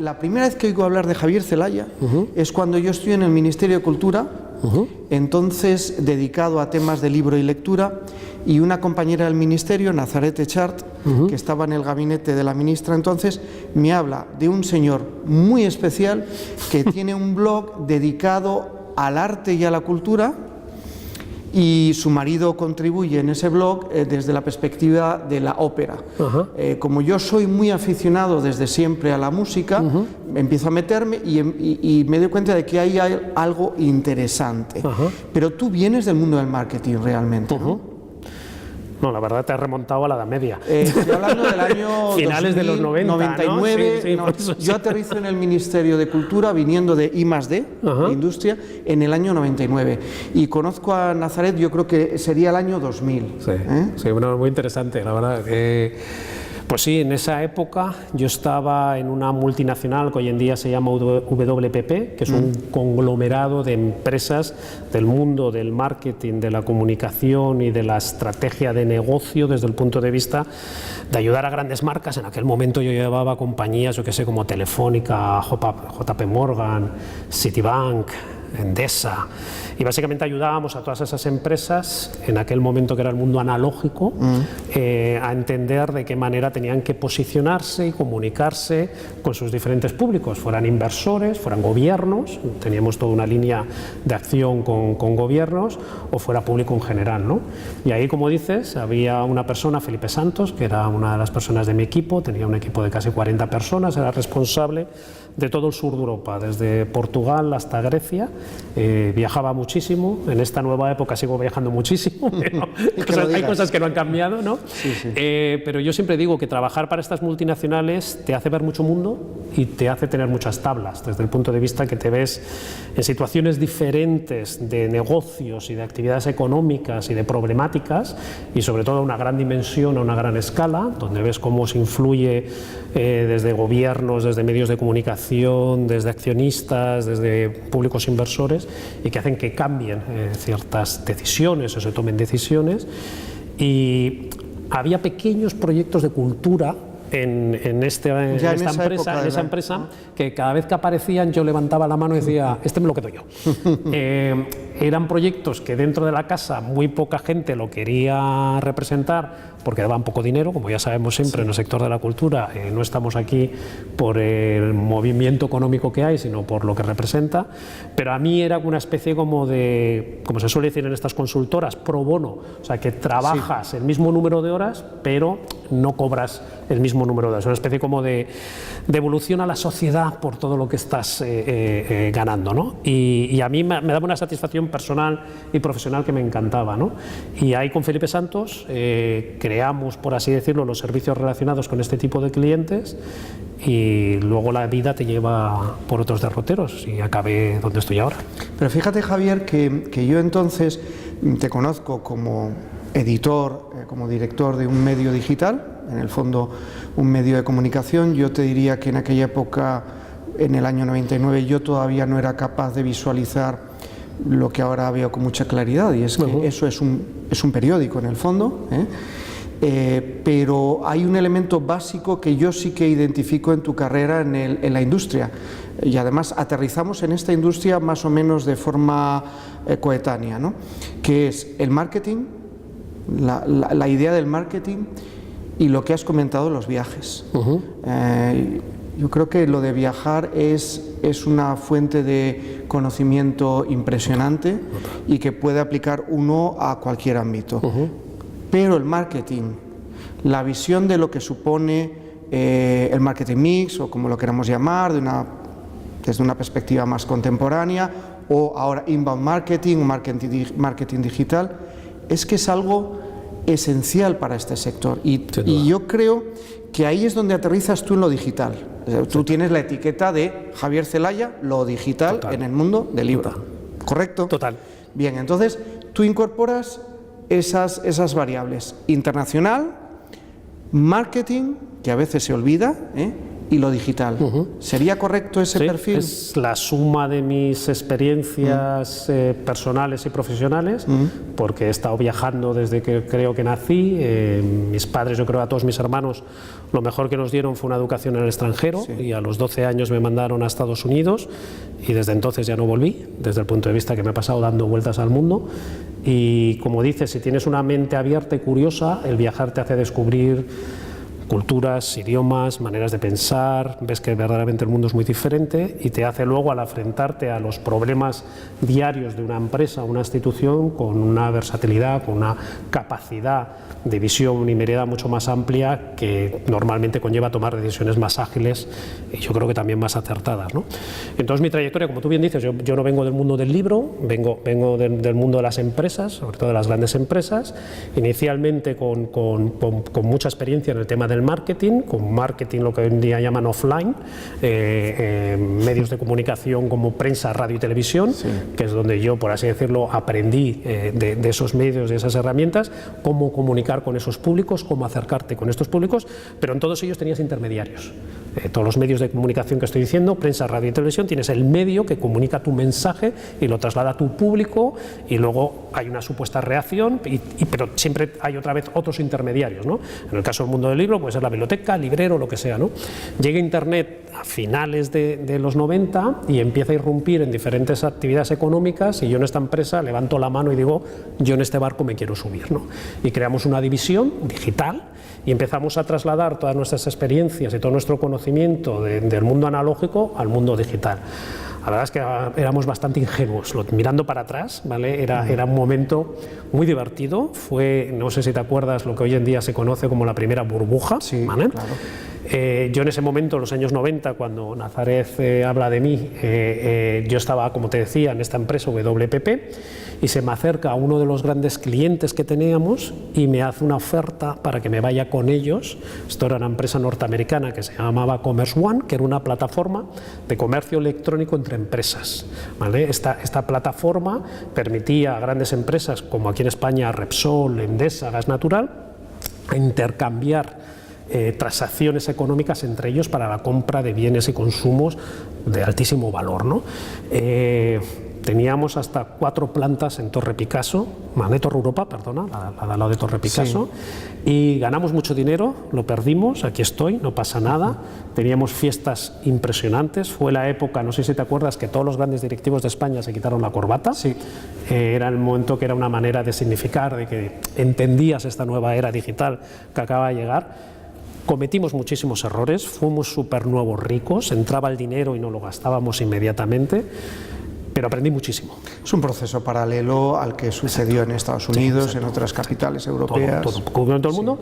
la primera vez que oigo hablar de Javier Celaya es cuando yo estoy en el Ministerio de Cultura, entonces dedicado a temas de libro y lectura, y una compañera del Ministerio, Nazaret Echart, que estaba en el gabinete de la ministra entonces, me habla de un señor muy especial que tiene un blog dedicado al arte y a la cultura, y su marido contribuye en ese blog desde la perspectiva de la ópera. Como yo soy muy aficionado desde siempre a la música, empiezo a meterme y me doy cuenta de que hay algo interesante. Pero tú vienes del mundo del marketing realmente, ¿no? No, la verdad te has remontado a la Edad Media. Estoy hablando del año finales 2000, de los 90, 99. ¿no? Sí, sí, yo aterrizo en el Ministerio de Cultura viniendo de I+D, de Industria, en el año 99. Y conozco a Nazaret, yo creo que sería el año 2000. Sí, bueno, muy interesante, la verdad. Pues sí, en esa época yo estaba en una multinacional que hoy en día se llama WPP, que es un conglomerado de empresas del mundo del marketing, de la comunicación y de la estrategia de negocio desde el punto de vista de ayudar a grandes marcas. En aquel momento yo llevaba compañías, yo qué sé, como Telefónica, JP Morgan, Citibank, Endesa, y básicamente ayudábamos a todas esas empresas en aquel momento que era el mundo analógico a entender de qué manera tenían que posicionarse y comunicarse con sus diferentes públicos, fueran inversores, fueran gobiernos, teníamos toda una línea de acción con gobiernos, o fuera público en general, ¿no? Y ahí, como dices, había una persona, Felipe Santos, que era una de las personas de mi equipo, tenía un equipo de casi 40 personas, era responsable de todo el sur de Europa, desde Portugal hasta Grecia. Viajaba muchísimo, en esta nueva época sigo viajando muchísimo, pero hay cosas que no han cambiado, ¿no? Pero yo siempre digo que trabajar para estas multinacionales te hace ver mucho mundo y te hace tener muchas tablas, desde el punto de vista que te ves en situaciones diferentes de negocios y de actividades económicas y de problemáticas, y sobre todo a una gran dimensión, a una gran escala, donde ves cómo se influye desde gobiernos, desde medios de comunicación, desde accionistas, desde públicos inversores, y que hacen que cambien ciertas decisiones o se tomen decisiones. Y había pequeños proyectos de cultura en esa empresa que cada vez que aparecían yo levantaba la mano y decía, este me lo quedo yo. Eran proyectos que dentro de la casa muy poca gente lo quería representar porque daban poco dinero, como ya sabemos siempre en el sector de la cultura. No estamos aquí por el movimiento económico que hay, sino por lo que representa, pero a mí era una especie como de, como se suele decir en estas consultoras, pro bono, o sea, que trabajas el mismo número de horas, pero no cobras el mismo número de horas, una especie como de devolución a la sociedad por todo lo que estás ganando, ¿no? Y a mí me daba una satisfacción personal y profesional que me encantaba, ¿no? Y ahí con Felipe Santos creamos, por así decirlo, los servicios relacionados con este tipo de clientes, y luego la vida te lleva por otros derroteros y acabé donde estoy ahora. Pero fíjate, Javier, que yo entonces te conozco como editor, como director de un medio digital, en el fondo un medio de comunicación. Yo te diría que en aquella época, en el año 99, yo todavía no era capaz de visualizar lo que ahora veo con mucha claridad, y es que eso es un periódico en el fondo, pero hay un elemento básico que yo sí que identifico en tu carrera en la industria, y además aterrizamos en esta industria más o menos de forma coetánea, ¿no? Que es el marketing, la idea del marketing y lo que has comentado, los viajes. Yo creo que lo de viajar es una fuente de conocimiento impresionante y que puede aplicar uno a cualquier ámbito. Pero el marketing, la visión de lo que supone el marketing mix, o como lo queramos llamar, desde una perspectiva más contemporánea, o ahora inbound marketing, o marketing digital, es que es algo esencial para este sector. Y yo creo que ahí es donde aterrizas tú en lo digital. Tú tienes la etiqueta de Javier Celaya, lo digital en el mundo del libro. ¿Correcto? Total. Bien, entonces tú incorporas esas variables: internacional, marketing, que a veces se olvida, y lo digital. ¿Sería correcto ese perfil? Es la suma de mis experiencias personales y profesionales, porque he estado viajando desde que creo que nací. Mis padres, yo creo, a todos mis hermanos, lo mejor que nos dieron fue una educación en el extranjero, y a los 12 años me mandaron a Estados Unidos y desde entonces ya no volví, desde el punto de vista que me he pasado dando vueltas al mundo. Y como dices, si tienes una mente abierta y curiosa, el viajar te hace descubrir culturas, idiomas, maneras de pensar, ves que verdaderamente el mundo es muy diferente y te hace luego, al enfrentarte a los problemas diarios de una empresa o una institución, con una versatilidad, con una capacidad de visión y mirada mucho más amplia, que normalmente conlleva tomar decisiones más ágiles y yo creo que también más acertadas, ¿no? Entonces mi trayectoria, como tú bien dices, yo no vengo del mundo del libro, vengo del mundo de las empresas, sobre todo de las grandes empresas, inicialmente con mucha experiencia en el tema del marketing, con marketing lo que hoy en día llaman offline, medios de comunicación como prensa, radio y televisión, que es donde yo, por así decirlo, aprendí de esos medios, de esas herramientas, cómo comunicar con esos públicos, cómo acercarte con estos públicos, pero en todos ellos tenías intermediarios. Todos los medios de comunicación que estoy diciendo, prensa, radio y televisión, tienes el medio que comunica tu mensaje y lo traslada a tu público, y luego hay una supuesta reacción, pero siempre hay otra vez otros intermediarios, ¿no? En el caso del mundo del libro puede ser la biblioteca, librero, lo que sea, ¿no? Llega Internet a finales de los 90 y empieza a irrumpir en diferentes actividades económicas, y yo en esta empresa levanto la mano y digo, yo en este barco me quiero subir, ¿no? Y creamos una división digital y empezamos a trasladar todas nuestras experiencias y todo nuestro conocimiento del mundo analógico al mundo digital. La verdad es que éramos bastante ingenuos, mirando para atrás, ¿vale? Era un momento muy divertido. Fue, no sé si te acuerdas, lo que hoy en día se conoce como la primera burbuja, ¿vale? Claro. Yo en ese momento, en los años 90, cuando Nazaret habla de mí, yo estaba, como te decía, en esta empresa WPP, y se me acerca a uno de los grandes clientes que teníamos y me hace una oferta para que me vaya con ellos. Esto era una empresa norteamericana que se llamaba Commerce One, que era una plataforma de comercio electrónico entre empresas, ¿vale? Esta plataforma permitía a grandes empresas, como aquí en España Repsol, Endesa, Gas Natural, intercambiar transacciones económicas entre ellos para la compra de bienes y consumos de altísimo valor, ¿no? Teníamos hasta 4 plantas en Torre Picasso, Torre Europa, perdona, al lado de Torre Picasso, y ganamos mucho dinero, lo perdimos, aquí estoy, no pasa nada. Teníamos fiestas impresionantes, fue la época, no sé si te acuerdas, que todos los grandes directivos de España se quitaron la corbata. Era el momento que era una manera de significar, de que entendías esta nueva era digital que acaba de llegar. Cometimos muchísimos errores, fuimos súper nuevos ricos, entraba el dinero y no lo gastábamos inmediatamente, pero aprendí muchísimo. Es un proceso paralelo al que sucedió en Estados Unidos, en otras capitales europeas. Todo el mundo.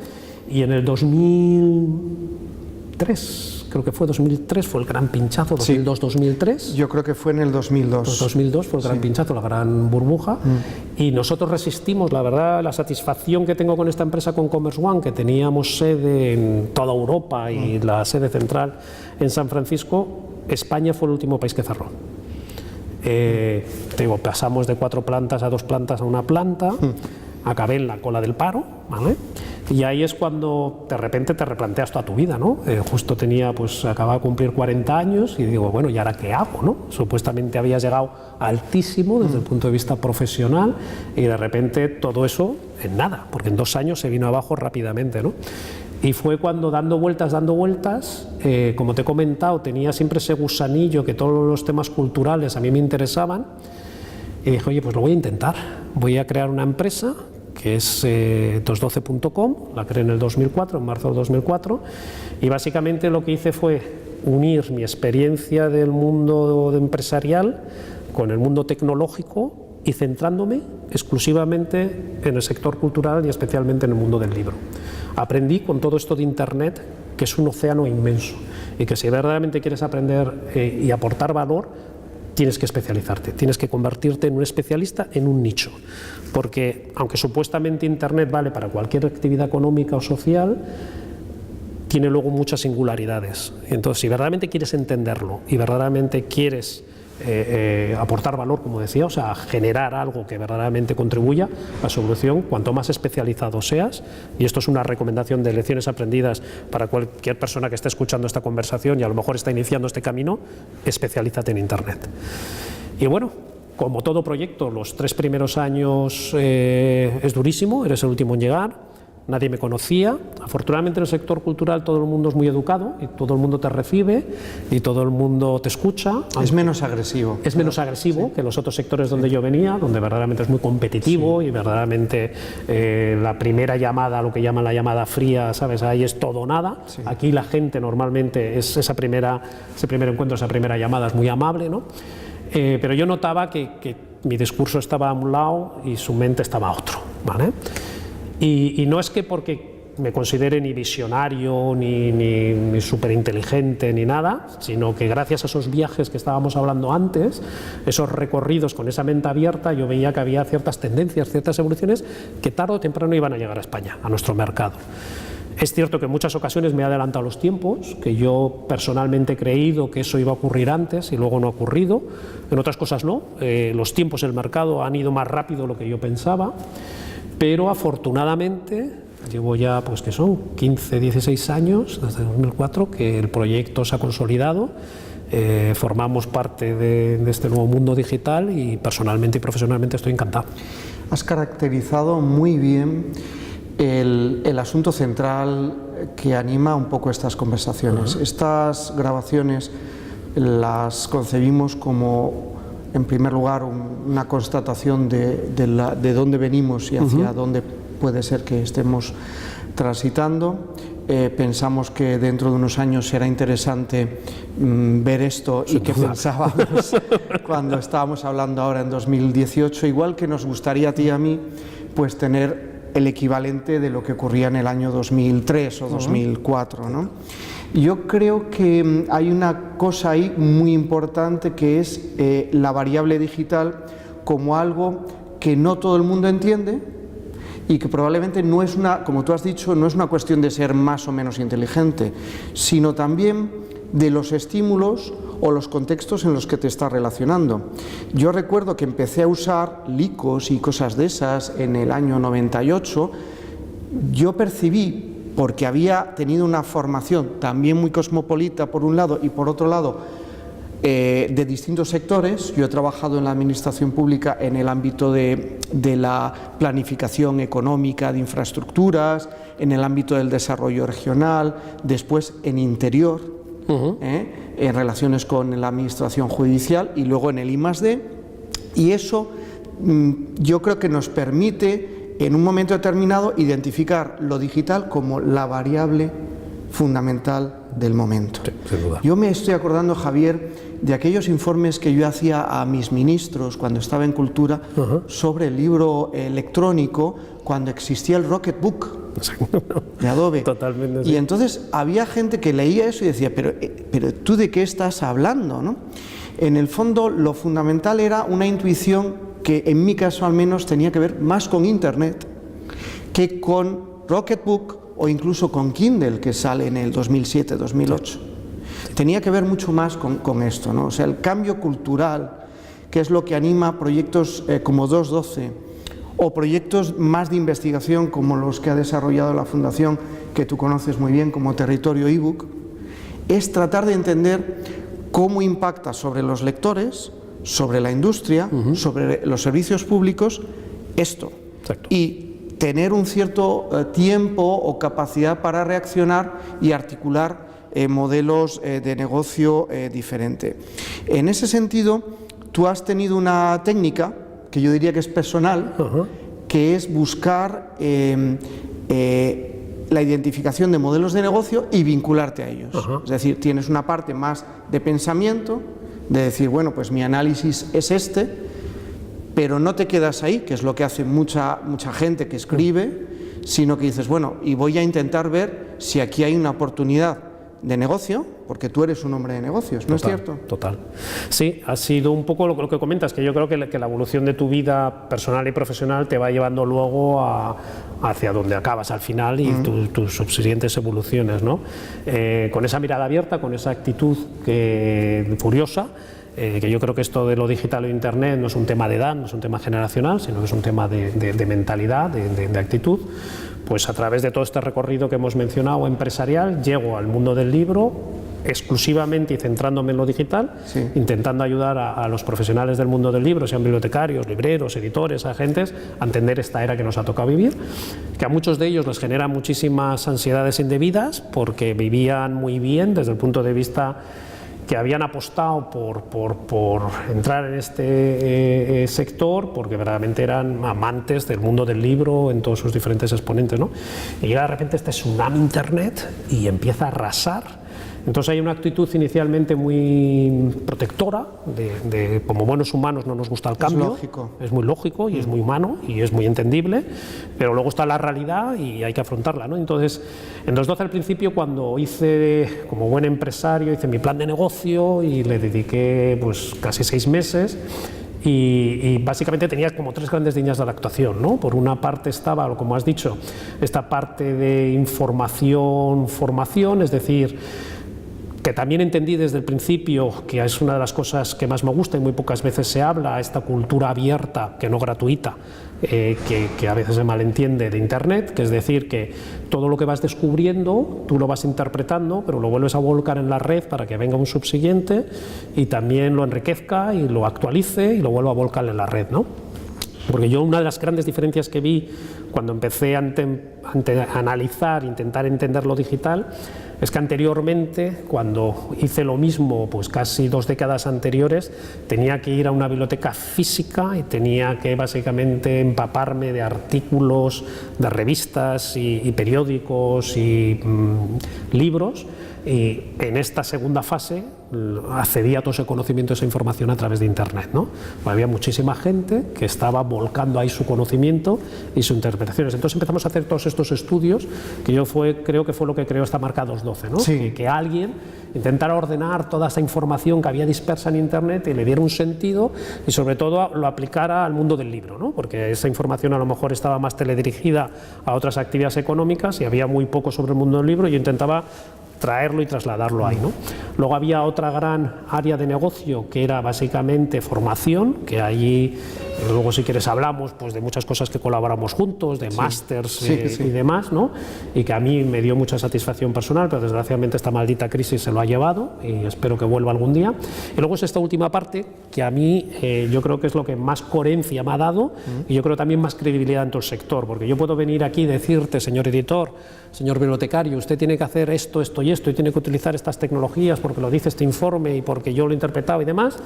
Y en el 2003, creo que fue 2003, fue el gran pinchazo, 2002-2003. Yo creo que fue en el 2002. 2002 fue el gran pinchazo, la gran burbuja. Y nosotros resistimos, la verdad, la satisfacción que tengo con esta empresa, con Commerce One, que teníamos sede en toda Europa y la sede central en San Francisco. España fue el último país que cerró. Te digo, pasamos de 4 plantas a 2 plantas a 1 planta, acabé en la cola del paro, ¿vale? Y ahí es cuando de repente te replanteas toda tu vida, ¿no? Justo tenía, pues acababa de cumplir 40 años y digo, bueno, ¿y ahora qué hago, no? Supuestamente habías llegado altísimo desde el punto de vista profesional y de repente todo eso en nada, porque en 2 años se vino abajo rápidamente, ¿no? Y fue cuando dando vueltas, como te he comentado, tenía siempre ese gusanillo que todos los temas culturales a mí me interesaban, y dije, oye, pues lo voy a intentar, voy a crear una empresa que es 212.com, la creé en el 2004, en marzo del 2004, y básicamente lo que hice fue unir mi experiencia del mundo empresarial con el mundo tecnológico y centrándome exclusivamente en el sector cultural y especialmente en el mundo del libro. Aprendí con todo esto de Internet, que es un océano inmenso, y que si verdaderamente quieres aprender y aportar valor, tienes que especializarte, tienes que convertirte en un especialista en un nicho, porque aunque supuestamente Internet vale para cualquier actividad económica o social, tiene luego muchas singularidades. Entonces, si verdaderamente quieres entenderlo y verdaderamente quieres aportar valor, como decía, o sea, generar algo que verdaderamente contribuya a su evolución. Cuanto más especializado seas, y esto es una recomendación de lecciones aprendidas para cualquier persona que esté escuchando esta conversación y a lo mejor está iniciando este camino, especialízate en Internet. Y bueno, como todo proyecto, los 3 primeros años es durísimo, eres el último en llegar. Nadie me conocía. Afortunadamente en el sector cultural todo el mundo es muy educado y todo el mundo te recibe y todo el mundo te escucha. Es menos agresivo. Es menos agresivo que los otros sectores donde yo venía, donde verdaderamente es muy competitivo y verdaderamente la primera llamada, lo que llaman la llamada fría, ¿sabes? Ahí es todo o nada. Aquí la gente normalmente, ese primer encuentro, esa primera llamada es muy amable, ¿no? Pero yo notaba que mi discurso estaba a un lado y su mente estaba a otro, ¿vale? Y no es que porque me considere ni visionario, ni súper inteligente, ni nada, sino que gracias a esos viajes que estábamos hablando antes, esos recorridos con esa mente abierta, yo veía que había ciertas tendencias, ciertas evoluciones que tarde o temprano iban a llegar a España, a nuestro mercado. Es cierto que en muchas ocasiones me he adelantado los tiempos, que yo personalmente he creído que eso iba a ocurrir antes y luego no ha ocurrido. En otras cosas no, los tiempos del mercado han ido más rápido de lo que yo pensaba. Pero afortunadamente, llevo ya, pues que son 15, 16 años, desde 2004, que el proyecto se ha consolidado, formamos parte de este nuevo mundo digital y personalmente y profesionalmente estoy encantado. Has caracterizado muy bien el asunto central que anima un poco estas conversaciones. Estas grabaciones las concebimos como, en primer lugar, una constatación de dónde venimos y hacia dónde puede ser que estemos transitando. Pensamos que dentro de unos años será interesante ver esto y qué pensábamos cuando estábamos hablando ahora en 2018, igual que nos gustaría a ti y a mí pues tener el equivalente de lo que ocurría en el año 2003 o 2004, ¿no? Yo creo que hay una cosa ahí muy importante, que es la variable digital como algo que no todo el mundo entiende y que probablemente no es como tú has dicho, no es una cuestión de ser más o menos inteligente, sino también de los estímulos o los contextos en los que te estás relacionando. Yo recuerdo que empecé a usar Lycos y cosas de esas en el año 98, yo percibí, porque había tenido una formación también muy cosmopolita por un lado y por otro lado de distintos sectores. Yo he trabajado en la administración pública en el ámbito de la planificación económica de infraestructuras, en el ámbito del desarrollo regional, después en interior, en relaciones con la administración judicial y luego en el I+D, y eso yo creo que nos permite en un momento determinado identificar lo digital como la variable fundamental del momento. Sí, sin duda. Yo me estoy acordando, Javier, de aquellos informes que yo hacía a mis ministros cuando estaba en Cultura sobre el libro electrónico, cuando existía el Rocketbook de Adobe. Totalmente, sí. Y entonces había gente que leía eso y decía, pero ¿tú de qué estás hablando, no? En el fondo, lo fundamental era una intuición que en mi caso al menos tenía que ver más con Internet que con Rocketbook o incluso con Kindle, que sale en el 2007-2008. Tenía que ver mucho más con esto, ¿no? O sea, el cambio cultural, que es lo que anima proyectos como 212 o proyectos más de investigación como los que ha desarrollado la Fundación, que tú conoces muy bien, como Territorio eBook, es tratar de entender cómo impacta sobre los lectores, sobre la industria, sobre los servicios públicos, esto. Exacto. Y tener un cierto tiempo o capacidad para reaccionar y articular modelos de negocio diferente. En ese sentido, tú has tenido una técnica que yo diría que es personal, que es buscar la identificación de modelos de negocio y vincularte a ellos. Es decir, tienes una parte más de pensamiento, de decir, bueno, pues mi análisis es este, pero no te quedas ahí, que es lo que hace mucha gente que escribe, sino que dices, bueno, y voy a intentar ver si aquí hay una oportunidad de negocio, porque tú eres un hombre de negocios, ¿no es cierto? Total. Sí, ha sido un poco lo que comentas, que yo creo que la evolución de tu vida personal y profesional te va llevando luego hacia donde acabas al final y tus subsiguientes evoluciones, ¿no? Con esa mirada abierta, con esa actitud curiosa, que yo creo que esto de lo digital o Internet no es un tema de edad, no es un tema generacional, sino que es un tema de mentalidad, de actitud. Pues a través de todo este recorrido que hemos mencionado empresarial, llego al mundo del libro exclusivamente y centrándome en lo digital, intentando ayudar a los profesionales del mundo del libro, sean bibliotecarios, libreros, editores, agentes, a entender esta era que nos ha tocado vivir, que a muchos de ellos les genera muchísimas ansiedades indebidas porque vivían muy bien desde el punto de vista que habían apostado por entrar en este sector porque verdaderamente eran amantes del mundo del libro en todos sus diferentes exponentes, ¿no? Y llega de repente este tsunami Internet y empieza a arrasar. Entonces hay una actitud inicialmente muy protectora, como buenos humanos no nos gusta el cambio, es lógico. Es muy lógico y es muy humano y es muy entendible, pero luego está la realidad y hay que afrontarla, ¿no? Entonces, en 2012 al principio, cuando hice, como buen empresario, hice mi plan de negocio y le dediqué pues casi 6 meses. Y básicamente tenía como 3 grandes líneas de la actuación, ¿no? Por una parte estaba, como has dicho, esta parte de información, formación, es decir, que también entendí desde el principio, que es una de las cosas que más me gusta y muy pocas veces se habla, esta cultura abierta, que no gratuita, que a veces se malentiende de Internet, que es decir, que todo lo que vas descubriendo, tú lo vas interpretando, pero lo vuelves a volcar en la red para que venga un subsiguiente y también lo enriquezca y lo actualice y lo vuelva a volcar en la red, ¿no? Porque yo una de las grandes diferencias que vi cuando empecé a analizar, intentar entender lo digital, es que anteriormente, cuando hice lo mismo, pues casi 2 décadas anteriores, tenía que ir a una biblioteca física y tenía que básicamente empaparme de artículos, de revistas y periódicos y libros. Y en esta segunda fase accedía a todo ese conocimiento, esa información a través de Internet, ¿no? Pues había muchísima gente que estaba volcando ahí su conocimiento y sus interpretaciones. Entonces empezamos a hacer todos estos estudios, que yo creo que fue lo que creó esta marca 212, ¿no? Sí. Que alguien intentara ordenar toda esa información que había dispersa en Internet y le diera un sentido y sobre todo lo aplicara al mundo del libro, ¿no? Porque esa información a lo mejor estaba más teledirigida a otras actividades económicas y había muy poco sobre el mundo del libro y yo intentaba traerlo y trasladarlo ahí, ¿no? Luego había otra gran área de negocio que era básicamente formación, que allí luego si quieres hablamos pues de muchas cosas que colaboramos juntos, de másters y demás, ¿no? Y que a mí me dio mucha satisfacción personal, pero desgraciadamente esta maldita crisis se lo ha llevado y espero que vuelva algún día. Y luego es esta última parte que a mí yo creo que es lo que más coherencia me ha dado y yo creo también más credibilidad en todo el sector, porque yo puedo venir aquí y decirte, señor editor, señor bibliotecario, usted tiene que hacer esto, esto y esto y tiene que utilizar estas tecnologías porque lo dice este informe y porque yo lo he interpretado y demás,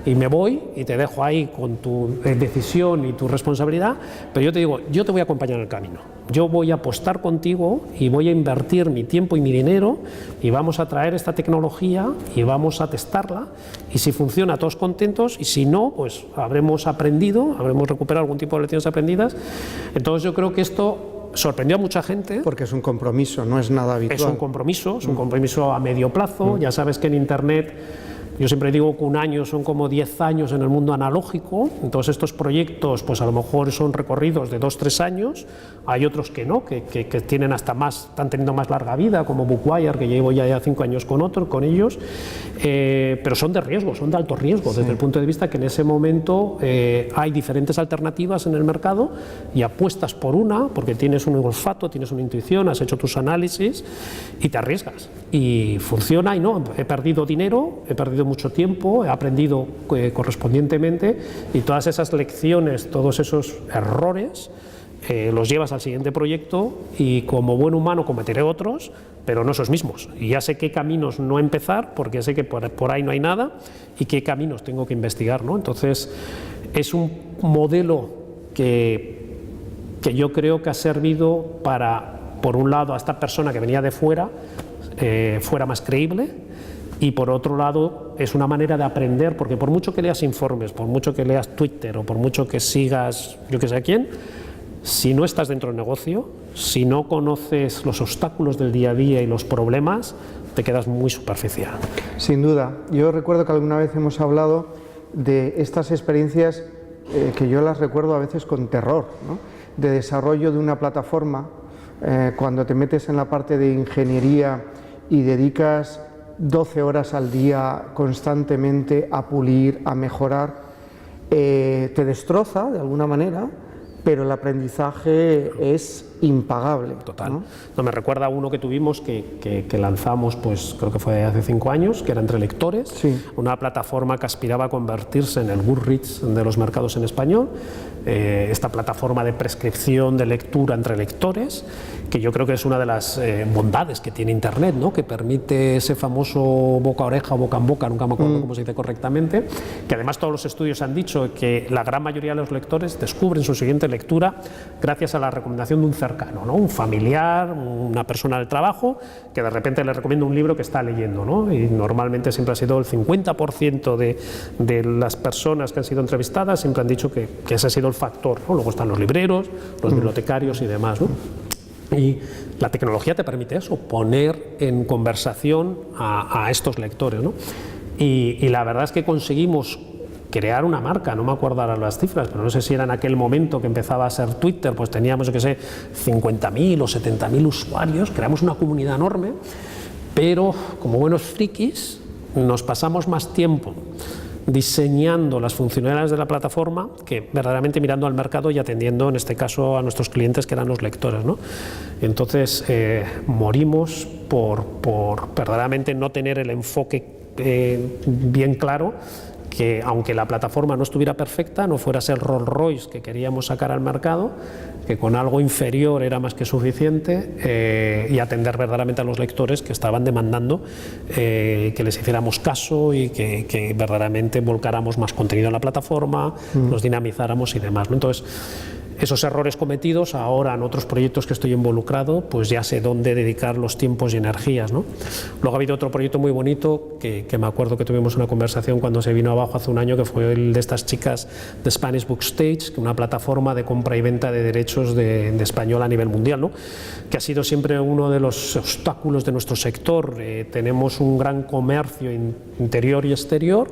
y me voy y te dejo ahí con tu decisión y tu responsabilidad, pero yo te digo, yo te voy a acompañar en el camino, yo voy a apostar contigo y voy a invertir mi tiempo y mi dinero y vamos a traer esta tecnología y vamos a testarla y si funciona todos contentos y si no, pues habremos aprendido, habremos recuperado algún tipo de lecciones aprendidas. Entonces yo creo que esto sorprendió a mucha gente. Porque es un compromiso, no es nada habitual. Es un compromiso a medio plazo. Ya sabes que en Internet, yo siempre digo que un año son como 10 años en el mundo analógico, entonces estos proyectos pues a lo mejor son recorridos de 2-3 años, hay otros que no, que tienen hasta más, están teniendo más larga vida, como Bookwire, que llevo ya 5 años con ellos, pero son de riesgo, son de alto riesgo, desde el punto de vista que en ese momento hay diferentes alternativas en el mercado y apuestas por una, porque tienes un olfato, tienes una intuición, has hecho tus análisis y te arriesgas. Y funciona y no, he perdido dinero, he perdido mucho tiempo, he aprendido correspondientemente y todas esas lecciones, todos esos errores los llevas al siguiente proyecto y como buen humano cometeré otros, pero no esos mismos. Y ya sé qué caminos no empezar porque sé que por ahí no hay nada y qué caminos tengo que investigar, ¿no? Entonces es un modelo que yo creo que ha servido para, por un lado, a esta persona que venía de fuera, fuera más creíble. Y por otro lado, es una manera de aprender, porque por mucho que leas informes, por mucho que leas Twitter o por mucho que sigas yo que sé a quién, si no estás dentro del negocio, si no conoces los obstáculos del día a día y los problemas, te quedas muy superficial. Sin duda. Yo recuerdo que alguna vez hemos hablado de estas experiencias que yo las recuerdo a veces con terror, ¿no? De desarrollo de una plataforma, cuando te metes en la parte de ingeniería y dedicas 12 horas al día constantemente a pulir, a mejorar, te destroza de alguna manera, pero el aprendizaje es impagable. Total. ¿No? Me recuerda a uno que tuvimos que lanzamos, pues creo que fue hace 5 años, que era Entre Lectores, sí. Una plataforma que aspiraba a convertirse en el Goodreads de los mercados en español, esta plataforma de prescripción de lectura entre lectores, que yo creo que es una de las bondades que tiene Internet, ¿no? Que permite ese famoso boca a oreja o boca en boca, nunca me acuerdo cómo se dice correctamente, que además todos los estudios han dicho que la gran mayoría de los lectores descubren su siguiente lectura gracias a la recomendación de un cercano, ¿no? Un familiar, una persona del trabajo, que de repente le recomienda un libro que está leyendo, ¿no? Y normalmente siempre ha sido el 50% de las personas que han sido entrevistadas siempre han dicho que ese ha sido el factor, ¿no? Luego están los libreros, los bibliotecarios y demás, ¿no? Y la tecnología te permite eso, poner en conversación a estos lectores, ¿no? Y la verdad es que conseguimos crear una marca, no me acuerdo ahora las cifras, pero no sé si era en aquel momento que empezaba a ser Twitter, pues teníamos, yo qué sé, 50.000 o 70.000 usuarios, creamos una comunidad enorme, pero como buenos frikis nos pasamos más tiempo diseñando las funcionalidades de la plataforma que verdaderamente mirando al mercado y atendiendo en este caso a nuestros clientes que eran los lectores, ¿no? Entonces morimos por verdaderamente no tener el enfoque bien claro, que aunque la plataforma no estuviera perfecta, no fuera a ser Rolls Royce que queríamos sacar al mercado, que con algo inferior era más que suficiente, y atender verdaderamente a los lectores que estaban demandando que les hiciéramos caso y que verdaderamente volcáramos más contenido en la plataforma, los dinamizáramos y demás, ¿no? Entonces, esos errores cometidos, ahora en otros proyectos que estoy involucrado, pues ya sé dónde dedicar los tiempos y energías, ¿no? Luego ha habido otro proyecto muy bonito que me acuerdo que tuvimos una conversación cuando se vino abajo hace un año, que fue el de estas chicas de Spanish Book Stage, una plataforma de compra y venta de derechos de español a nivel mundial, ¿no? Que ha sido siempre uno de los obstáculos de nuestro sector. Tenemos un gran comercio interior y exterior,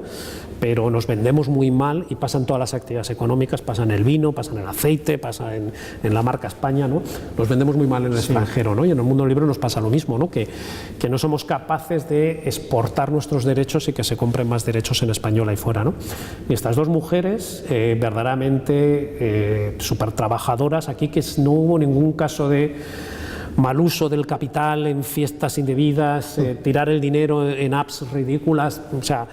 pero nos vendemos muy mal y pasan todas las actividades económicas, pasan el vino, pasan el aceite, pasa en la marca España, ¿no? Nos vendemos muy mal en el extranjero, ¿no? Y en el mundo del libro nos pasa lo mismo, ¿no? Que no somos capaces de exportar nuestros derechos y que se compren más derechos en español ahí fuera, ¿no? Y estas dos mujeres verdaderamente súper trabajadoras aquí, que no hubo ningún caso de mal uso del capital en fiestas indebidas, tirar el dinero en apps ridículas, o sea,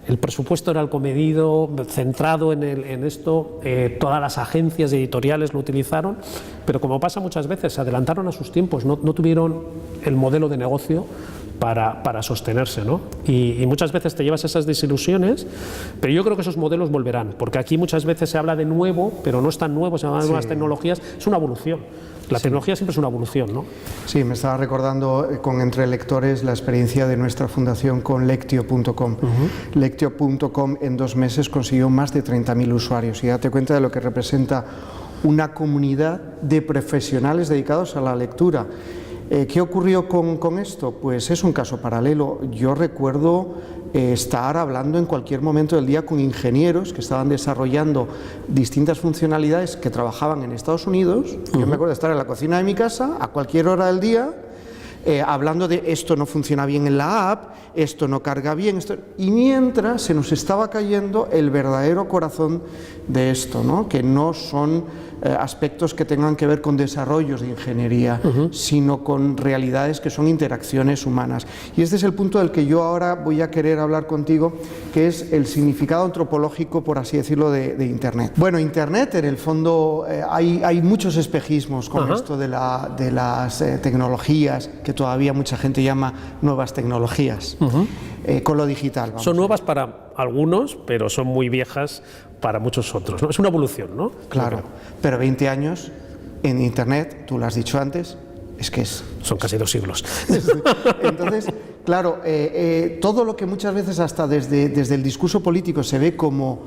el presupuesto era el comedido, centrado en esto, todas las agencias editoriales lo utilizaron, pero como pasa muchas veces, se adelantaron a sus tiempos, no tuvieron el modelo de negocio para sostenerse, ¿no? Y muchas veces te llevas esas desilusiones, pero yo creo que esos modelos volverán, porque aquí muchas veces se habla de nuevo, pero no es tan nuevo, se hablan de nuevas tecnologías, es una evolución. La tecnología siempre es una evolución, ¿no? Sí, me estaba recordando con Entre Lectores la experiencia de nuestra fundación con Lectio.com. Lectio.com en 2 meses consiguió más de 30.000 usuarios y date cuenta de lo que representa una comunidad de profesionales dedicados a la lectura. ¿Qué ocurrió con esto? Pues es un caso paralelo. Yo recuerdo estar hablando en cualquier momento del día con ingenieros que estaban desarrollando distintas funcionalidades que trabajaban en Estados Unidos. Yo me acuerdo de estar en la cocina de mi casa a cualquier hora del día hablando de esto no funciona bien en la app, esto no carga bien, y mientras se nos estaba cayendo el verdadero corazón de esto, ¿no? Que no son aspectos que tengan que ver con desarrollos de ingeniería, sino con realidades que son interacciones humanas. Y este es el punto del que yo ahora voy a querer hablar contigo, que es el significado antropológico, por así decirlo, de Internet. Bueno, Internet, en el fondo, hay muchos espejismos con esto de las tecnologías, que todavía mucha gente llama nuevas tecnologías, con lo digital. Son nuevas para algunos, pero son muy viejas para muchos otros, ¿no? Es una evolución, ¿no? Claro, pero 20 años en Internet, tú lo has dicho antes, es que es... Son casi 2 siglos. Entonces, claro, todo lo que muchas veces hasta desde el discurso político se ve como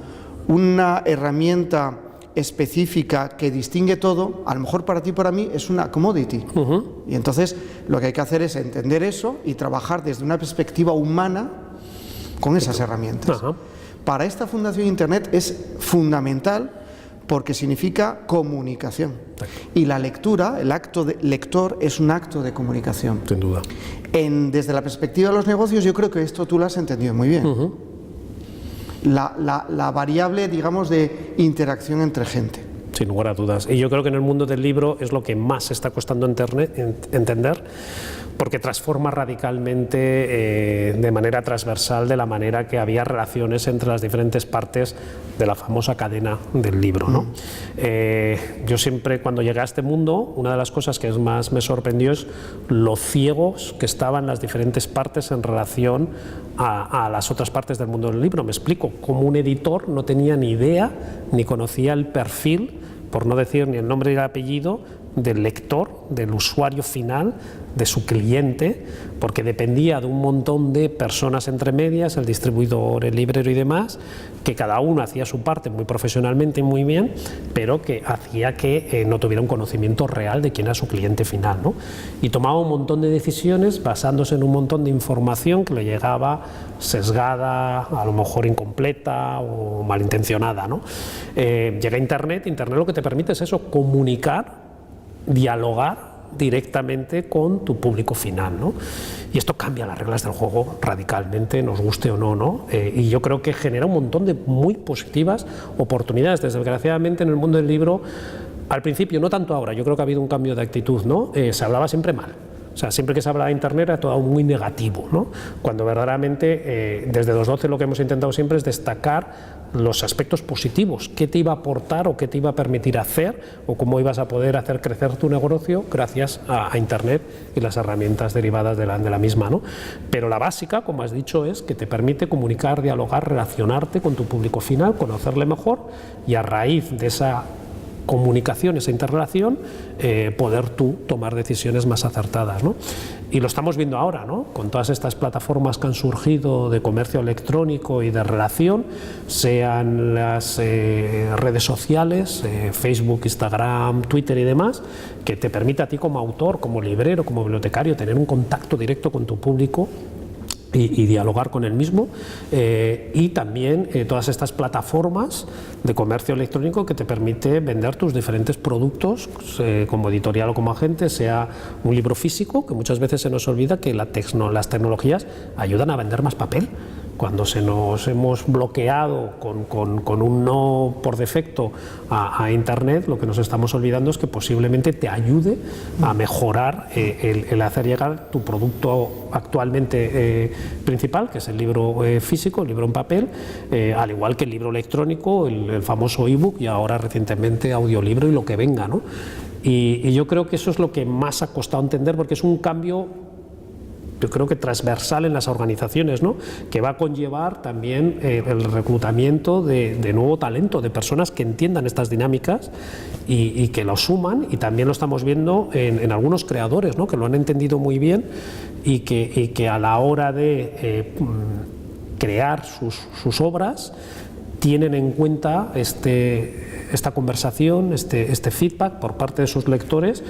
una herramienta específica que distingue todo, a lo mejor para ti y para mí es una commodity. Y entonces lo que hay que hacer es entender eso y trabajar desde una perspectiva humana con esas herramientas. Para esta Fundación Internet es fundamental porque significa comunicación. Y la lectura, el acto de lector, es un acto de comunicación. Sin duda. Desde la perspectiva de los negocios, yo creo que esto tú lo has entendido muy bien. La variable, digamos, de interacción entre gente. Sin lugar a dudas. Y yo creo que en el mundo del libro es lo que más está costando entender, porque transforma radicalmente de manera transversal de la manera que había relaciones entre las diferentes partes de la famosa cadena del libro, ¿no? Yo siempre, cuando llegué a este mundo, una de las cosas que más me sorprendió es lo ciegos que estaban las diferentes partes en relación a las otras partes del mundo del libro. Me explico, como un editor no tenía ni idea ni conocía el perfil, por no decir ni el nombre y el apellido, del lector, del usuario final, de su cliente, porque dependía de un montón de personas entre medias, el distribuidor, el librero y demás, que cada uno hacía su parte muy profesionalmente y muy bien, pero que hacía que no tuviera un conocimiento real de quién era su cliente final, ¿no? Y tomaba un montón de decisiones basándose en un montón de información que le llegaba sesgada, a lo mejor incompleta o malintencionada, ¿no? Llega Internet lo que te permite es eso, comunicar, dialogar directamente con tu público final, ¿no? Y esto cambia las reglas del juego radicalmente, nos guste o no, ¿no? Y yo creo que genera un montón de muy positivas oportunidades. Desgraciadamente en el mundo del libro, al principio, no tanto ahora, yo creo que ha habido un cambio de actitud, ¿no? Se hablaba siempre mal. O sea, siempre que se habla de Internet era todo muy negativo, ¿no? Cuando verdaderamente, desde 2012 lo que hemos intentado siempre es destacar los aspectos positivos, qué te iba a aportar o qué te iba a permitir hacer o cómo ibas a poder hacer crecer tu negocio gracias a Internet y las herramientas derivadas de la misma, ¿no? Pero la básica, como has dicho, es que te permite comunicar, dialogar, relacionarte con tu público final, conocerle mejor y a raíz de esa comunicación, esa interrelación, poder tú tomar decisiones más acertadas, ¿no? Y lo estamos viendo ahora, ¿no? Con todas estas plataformas que han surgido de comercio electrónico y de relación, sean las redes sociales, Facebook, Instagram, Twitter y demás, que te permite a ti como autor, como librero, como bibliotecario, tener un contacto directo con tu público y dialogar con el mismo, y también todas estas plataformas de comercio electrónico que te permite vender tus diferentes productos como editorial o como agente, sea un libro físico, que muchas veces se nos olvida que las tecnologías ayudan a vender más papel. Cuando se nos hemos bloqueado con un no por defecto a Internet, lo que nos estamos olvidando es que posiblemente te ayude a mejorar el hacer llegar tu producto actualmente principal, que es el libro físico, el libro en papel, al igual que el libro electrónico, el famoso ebook y ahora recientemente audiolibro y lo que venga, ¿no? Y yo creo que eso es lo que más ha costado entender, porque es un cambio, yo creo que transversal en las organizaciones, ¿no? Que va a conllevar también el reclutamiento de nuevo talento, de personas que entiendan estas dinámicas y que lo suman, y también lo estamos viendo en algunos creadores, ¿no? Que lo han entendido muy bien y que a la hora de crear sus obras tienen en cuenta esta conversación, este feedback por parte de sus lectores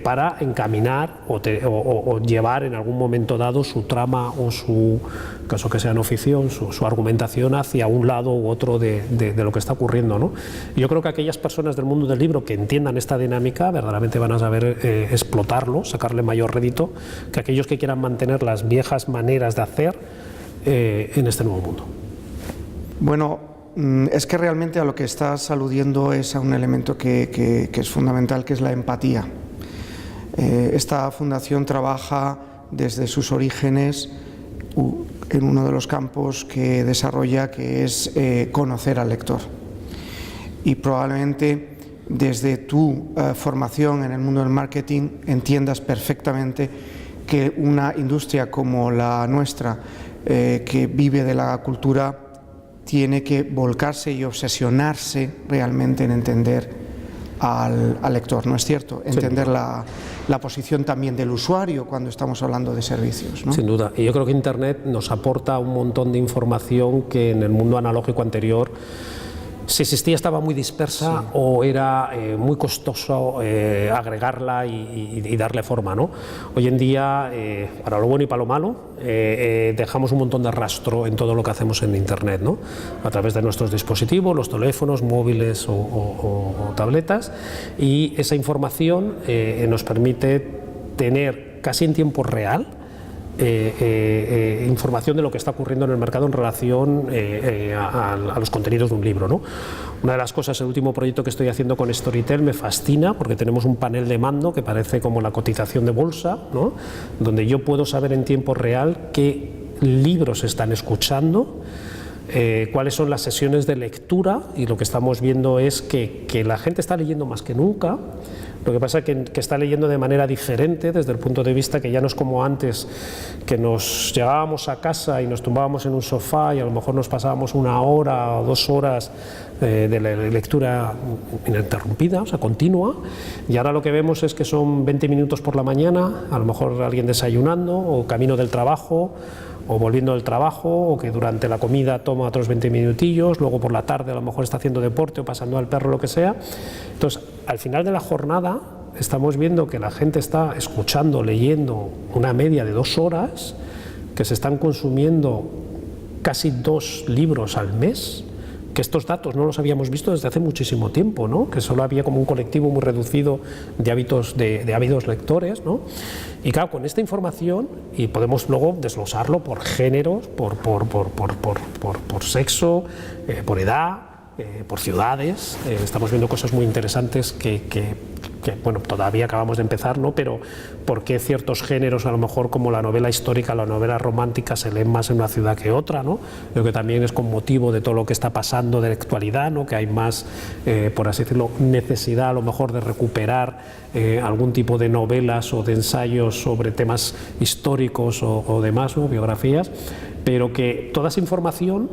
para encaminar o llevar en algún momento dado su trama o su, caso que sea no ficción, su argumentación hacia un lado u otro de lo que está ocurriendo, ¿no? Yo creo que aquellas personas del mundo del libro que entiendan esta dinámica verdaderamente van a saber explotarlo, sacarle mayor rédito que aquellos que quieran mantener las viejas maneras de hacer en este nuevo mundo. Bueno, es que realmente a lo que estás aludiendo es a un elemento que es fundamental, que es la empatía. Esta fundación trabaja desde sus orígenes en uno de los campos que desarrolla, que es conocer al lector. Y probablemente desde tu formación en el mundo del marketing entiendas perfectamente que una industria como la nuestra, que vive de la cultura, tiene que volcarse y obsesionarse realmente en entender al lector, ¿no es cierto? Entender la posición también del usuario cuando estamos hablando de servicios, ¿no? Sin duda, y yo creo que Internet nos aporta un montón de información que en el mundo analógico anterior si existía estaba muy dispersa o era muy costoso agregarla y darle forma, ¿no? Hoy en día, para lo bueno y para lo malo, dejamos un montón de rastro en todo lo que hacemos en Internet, ¿no? A través de nuestros dispositivos, los teléfonos, móviles o tabletas, y esa información nos permite tener casi en tiempo real información de lo que está ocurriendo en el mercado en relación a los contenidos de un libro, ¿no? Una de las cosas, el último proyecto que estoy haciendo con Storytel me fascina porque tenemos un panel de mando que parece como la cotización de bolsa, ¿no? Donde yo puedo saber en tiempo real qué libros se están escuchando, cuáles son las sesiones de lectura, y lo que estamos viendo es que la gente está leyendo más que nunca. Lo que pasa es que está leyendo de manera diferente, desde el punto de vista que ya no es como antes, que nos llegábamos a casa y nos tumbábamos en un sofá y a lo mejor nos pasábamos 1 hora o 2 horas de la lectura ininterrumpida, o sea, continua, y ahora lo que vemos es que son 20 minutos por la mañana, a lo mejor alguien desayunando o camino del trabajo, o volviendo del trabajo, o que durante la comida toma otros 20 minutillos, luego por la tarde a lo mejor está haciendo deporte o pasando al perro, lo que sea. Entonces, al final de la jornada estamos viendo que la gente está escuchando, leyendo una media de 2 horas, que se están consumiendo casi 2 libros al mes, que estos datos no los habíamos visto desde hace muchísimo tiempo, ¿no? Que solo había como un colectivo muy reducido de ávidos lectores, ¿no? Y claro, con esta información, y podemos luego desglosarlo por géneros, por sexo, por edad, por ciudades, estamos viendo cosas muy interesantes que bueno, todavía acabamos de empezar, ¿no? Pero por qué ciertos géneros, a lo mejor como la novela histórica, la novela romántica, se leen más en una ciudad que otra, ¿no? Creo que también es con motivo de todo lo que está pasando de la actualidad, ¿no? Que hay más, por así decirlo, necesidad a lo mejor de recuperar algún tipo de novelas o de ensayos sobre temas históricos o demás, ¿no? Biografías, pero que toda esa información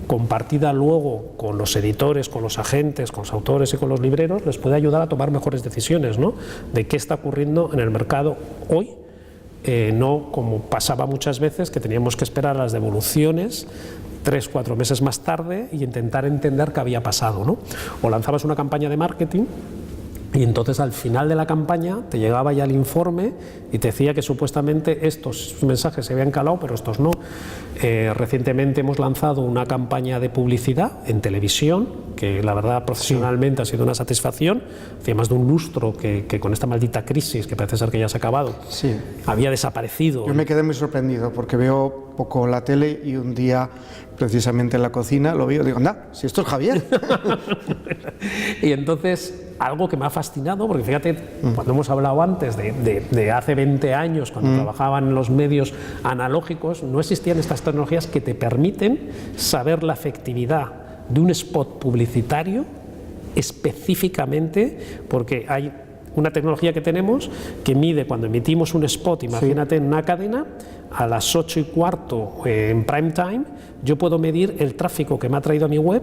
compartida luego con los editores, con los agentes, con los autores y con los libreros, les puede ayudar a tomar mejores decisiones, ¿no? De qué está ocurriendo en el mercado hoy, no como pasaba muchas veces, que teníamos que esperar a las devoluciones 3-4 meses más tarde y intentar entender qué había pasado, ¿no? O lanzabas una campaña de marketing y entonces al final de la campaña te llegaba ya el informe y te decía que supuestamente estos mensajes se habían calado, pero estos no. Recientemente hemos lanzado una campaña de publicidad en televisión, que la verdad profesionalmente ha sido una satisfacción. Hacía más de un lustro que con esta maldita crisis, que parece ser que ya se ha acabado, había desaparecido. Yo me quedé muy sorprendido porque veo poco la tele y un día precisamente en la cocina lo veo y digo, anda, si esto es Javier. Y entonces, algo que me ha fascinado, porque fíjate, cuando hemos hablado antes de hace 20 años, cuando trabajaban en los medios analógicos, no existían estas tecnologías que te permiten saber la efectividad de un spot publicitario específicamente, porque hay una tecnología que tenemos que mide cuando emitimos un spot, imagínate en una cadena, a las 8:15 en prime time, yo puedo medir el tráfico que me ha traído a mi web.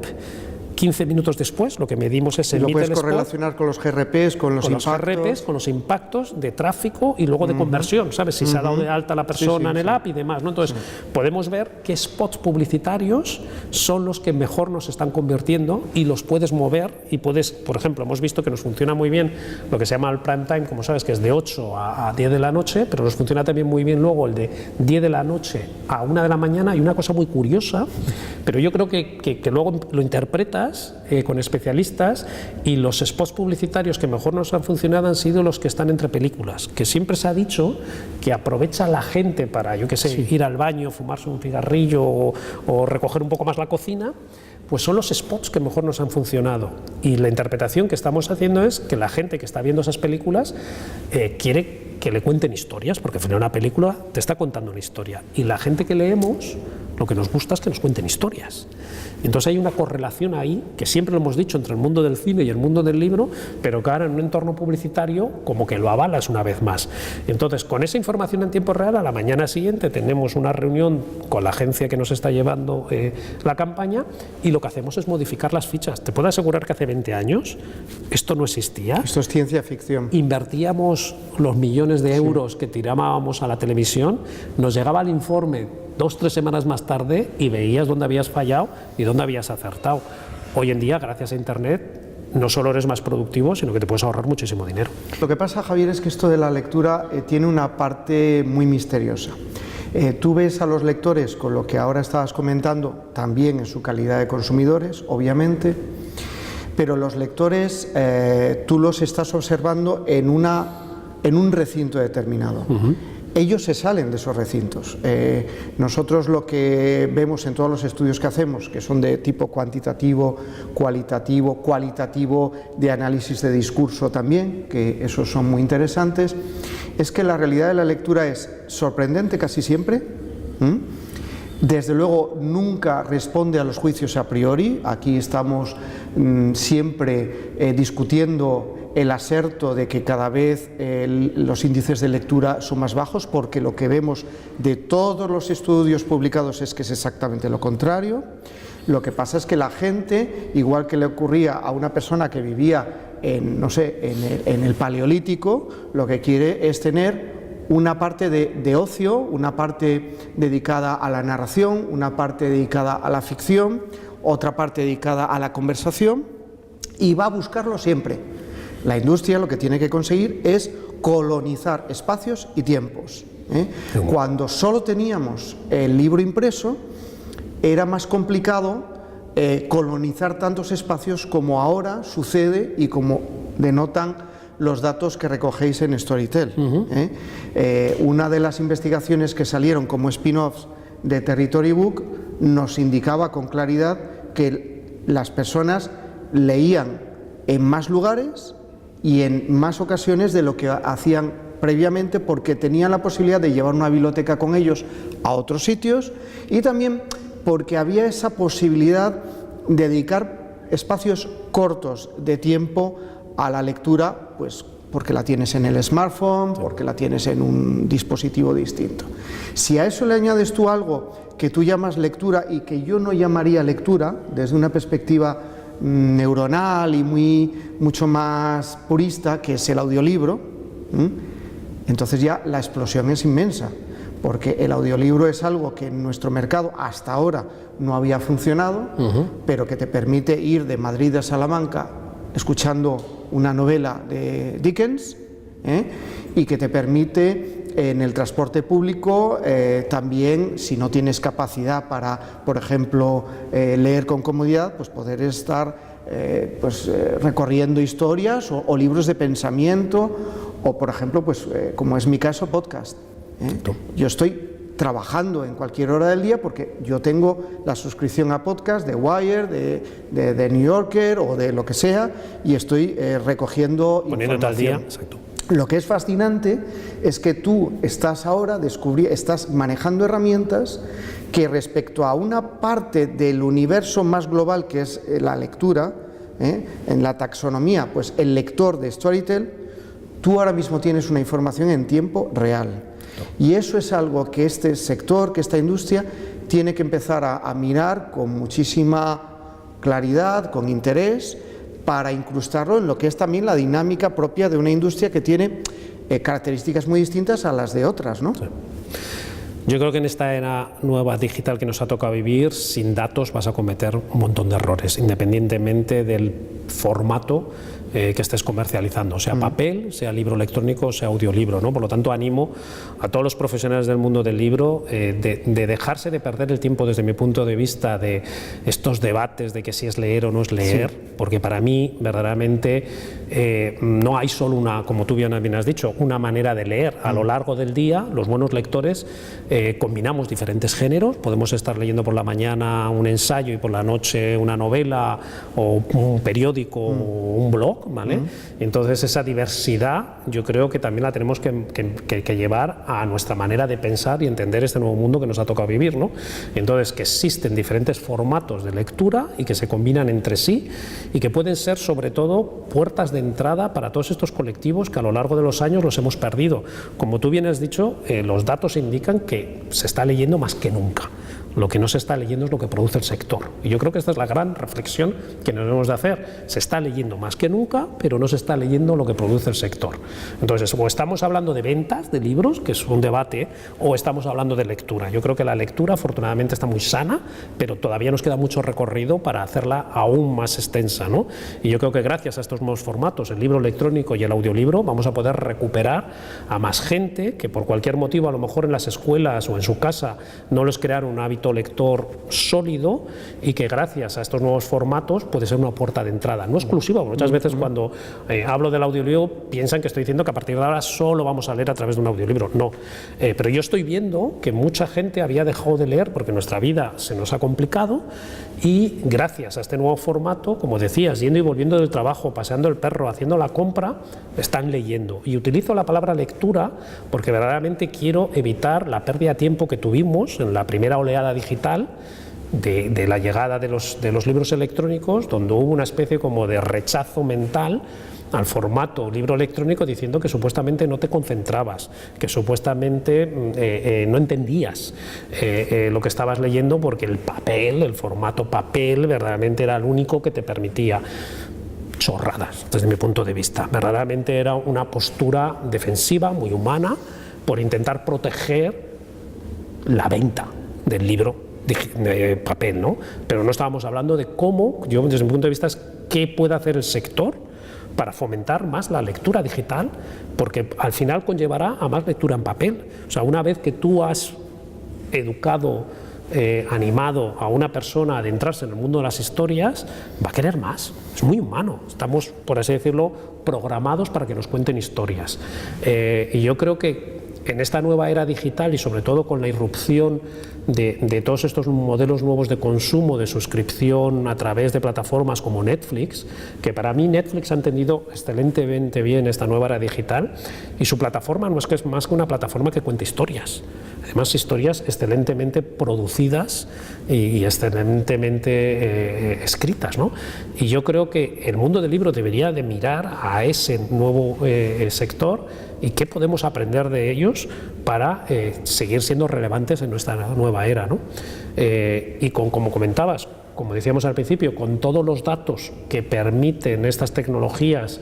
15 minutos después, lo que medimos es el lo puedes correlacionar con los GRPs, con los impactos. Con los impactos de tráfico y luego de conversión, ¿sabes? Si se ha dado de alta la persona en el app y demás, ¿no? Entonces, podemos ver qué spots publicitarios son los que mejor nos están convirtiendo y los puedes mover y puedes, por ejemplo, hemos visto que nos funciona muy bien lo que se llama el prime time, como sabes, que es de 8 a 10 de la noche, pero nos funciona también muy bien luego el de 10 de la noche a 1 de la mañana, y una cosa muy curiosa, pero yo creo que luego lo interpretas con especialistas, y los spots publicitarios que mejor nos han funcionado han sido los que están entre películas, que siempre se ha dicho que aprovecha la gente para, yo qué sé, ir al baño, fumarse un cigarrillo o recoger un poco más la cocina. Pues son los spots que mejor nos han funcionado, y la interpretación que estamos haciendo es que la gente que está viendo esas películas quiere que le cuenten historias, porque al final una película te está contando una historia, y la gente que leemos lo que nos gusta es que nos cuenten historias. Entonces hay una correlación ahí, que siempre lo hemos dicho, entre el mundo del cine y el mundo del libro, pero que ahora en un entorno publicitario como que lo avalas una vez más. Entonces, con esa información en tiempo real, a la mañana siguiente tenemos una reunión con la agencia que nos está llevando la campaña, y lo que hacemos es modificar las fichas. Te puedo asegurar que hace 20 años esto no existía. Esto es ciencia ficción. Invertíamos los millones de euros que tirábamos a la televisión, nos llegaba el informe 2-3 semanas más tarde y veías dónde habías fallado y dónde habías acertado. hoy en día, gracias a Internet, no solo eres más productivo, sino que te puedes ahorrar muchísimo dinero. Lo que pasa, Javier, es que esto de la lectura tiene una parte muy misteriosa. Tú ves a los lectores, con lo que ahora estabas comentando, también en su calidad de consumidores, obviamente, pero los lectores tú los estás observando en un recinto determinado. Ellos se salen de esos recintos. Nosotros lo que vemos en todos los estudios que hacemos, que son de tipo cuantitativo, cualitativo, de análisis de discurso también, que esos son muy interesantes, es que la realidad de la lectura es sorprendente casi siempre. Desde luego nunca responde a los juicios a priori. Aquí estamos siempre discutiendo el aserto de que cada vez los índices de lectura son más bajos, porque lo que vemos de todos los estudios publicados es que es exactamente lo contrario. Lo que pasa es que la gente, igual que le ocurría a una persona que vivía en el Paleolítico, lo que quiere es tener una parte de ocio, una parte dedicada a la narración, una parte dedicada a la ficción, otra parte dedicada a la conversación, y va a buscarlo siempre. La industria lo que tiene que conseguir es colonizar espacios y tiempos. Cuando solo teníamos el libro impreso, era más complicado colonizar tantos espacios como ahora sucede y como denotan los datos que recogéis en Storytel. Una de las investigaciones que salieron como spin-offs de Territory Book nos indicaba con claridad que las personas leían en más lugares y en más ocasiones de lo que hacían previamente, porque tenían la posibilidad de llevar una biblioteca con ellos a otros sitios, y también porque había esa posibilidad de dedicar espacios cortos de tiempo a la lectura, pues porque la tienes en el smartphone, porque la tienes en un dispositivo distinto. Si a eso le añades tú algo que tú llamas lectura y que yo no llamaría lectura desde una perspectiva neuronal y mucho más purista, que es el audiolibro, entonces ya la explosión es inmensa, porque el audiolibro es algo que en nuestro mercado hasta ahora no había funcionado, pero que te permite ir de Madrid a Salamanca escuchando una novela de Dickens, y que te permite en el transporte público también, si no tienes capacidad para, por ejemplo, leer con comodidad, pues poder estar recorriendo historias o libros de pensamiento, o por ejemplo, pues como es mi caso, podcast. Yo estoy trabajando en cualquier hora del día porque yo tengo la suscripción a podcast de Wired, de New Yorker o de lo que sea, y estoy recogiendo poniéndote al día. Exacto. Lo que es fascinante es que tú estás ahora estás manejando herramientas que, respecto a una parte del universo más global que es la lectura, en la taxonomía, pues el lector de Storytel, tú ahora mismo tienes una información en tiempo real. Y eso es algo que este sector, que esta industria, tiene que empezar a mirar con muchísima claridad, con interés, para incrustarlo en lo que es también la dinámica propia de una industria que tiene características muy distintas a las de otras, ¿no? Sí. Yo creo que en esta era nueva digital que nos ha tocado vivir, sin datos vas a cometer un montón de errores, independientemente del formato que estés comercializando, sea papel, sea libro electrónico, sea audiolibro, ¿no? Por lo tanto, animo a todos los profesionales del mundo del libro de dejarse de perder el tiempo, desde mi punto de vista, de estos debates de que si es leer o no es leer, porque para mí, verdaderamente, no hay solo una, como tú bien has dicho, una manera de leer. A lo largo del día, los buenos lectores combinamos diferentes géneros, podemos estar leyendo por la mañana un ensayo y por la noche una novela o un periódico o un blog, ¿vale? Entonces esa diversidad yo creo que también la tenemos que llevar a nuestra manera de pensar y entender este nuevo mundo que nos ha tocado vivir, ¿no? Entonces, que existen diferentes formatos de lectura y que se combinan entre sí y que pueden ser, sobre todo, puertas de entrada para todos estos colectivos que a lo largo de los años los hemos perdido. Como tú bien has dicho, los datos indican que se está leyendo más que nunca. lo que no se está leyendo es lo que produce el sector. Y yo creo que esta es la gran reflexión que nos debemos de hacer. Se está leyendo más que nunca, pero no se está leyendo lo que produce el sector. Entonces, o estamos hablando de ventas de libros, que es un debate, o estamos hablando de lectura. Yo creo que la lectura afortunadamente está muy sana, pero todavía nos queda mucho recorrido para hacerla aún más extensa, ¿no? Y yo creo que gracias a estos nuevos formatos, el libro electrónico y el audiolibro, vamos a poder recuperar a más gente que por cualquier motivo, a lo mejor en las escuelas o en su casa, no les crearon un hábito lector sólido, y que gracias a estos nuevos formatos puede ser una puerta de entrada, no exclusiva. Muchas veces cuando hablo del audiolibro piensan que estoy diciendo que a partir de ahora solo vamos a leer a través de un audiolibro. No, pero yo estoy viendo que mucha gente había dejado de leer porque nuestra vida se nos ha complicado, y gracias a este nuevo formato, como decías, yendo y volviendo del trabajo, paseando el perro, haciendo la compra, están leyendo. Y utilizo la palabra lectura porque verdaderamente quiero evitar la pérdida de tiempo que tuvimos en la primera oleada digital de la llegada de los libros electrónicos, donde hubo una especie como de rechazo mental al formato libro electrónico, diciendo que supuestamente no te concentrabas, que supuestamente no entendías lo que estabas leyendo, porque el papel, el formato papel, verdaderamente era el único que te permitía. Chorradas, desde mi punto de vista. Verdaderamente era una postura defensiva, muy humana, por intentar proteger la venta del libro de papel, ¿no? Pero no estábamos hablando de cómo, yo desde mi punto de vista, es qué puede hacer el sector para fomentar más la lectura digital, porque al final conllevará a más lectura en papel. O sea, una vez que tú has educado, animado a una persona a adentrarse en el mundo de las historias, va a querer más. Es muy humano. Estamos, por así decirlo, programados para que nos cuenten historias. Y yo creo que en esta nueva era digital, y sobre todo con la irrupción de todos estos modelos nuevos de consumo, de suscripción a través de plataformas como Netflix, que para mí Netflix ha entendido excelentemente bien esta nueva era digital, y su plataforma no es que es más que una plataforma que cuenta historias, además historias excelentemente producidas y excelentemente escritas, ¿no? Y yo creo que el mundo del libro debería de mirar a ese nuevo sector y qué podemos aprender de ellos para seguir siendo relevantes en nuestra nueva era, ¿no? Y como comentabas, como decíamos al principio, con todos los datos que permiten estas tecnologías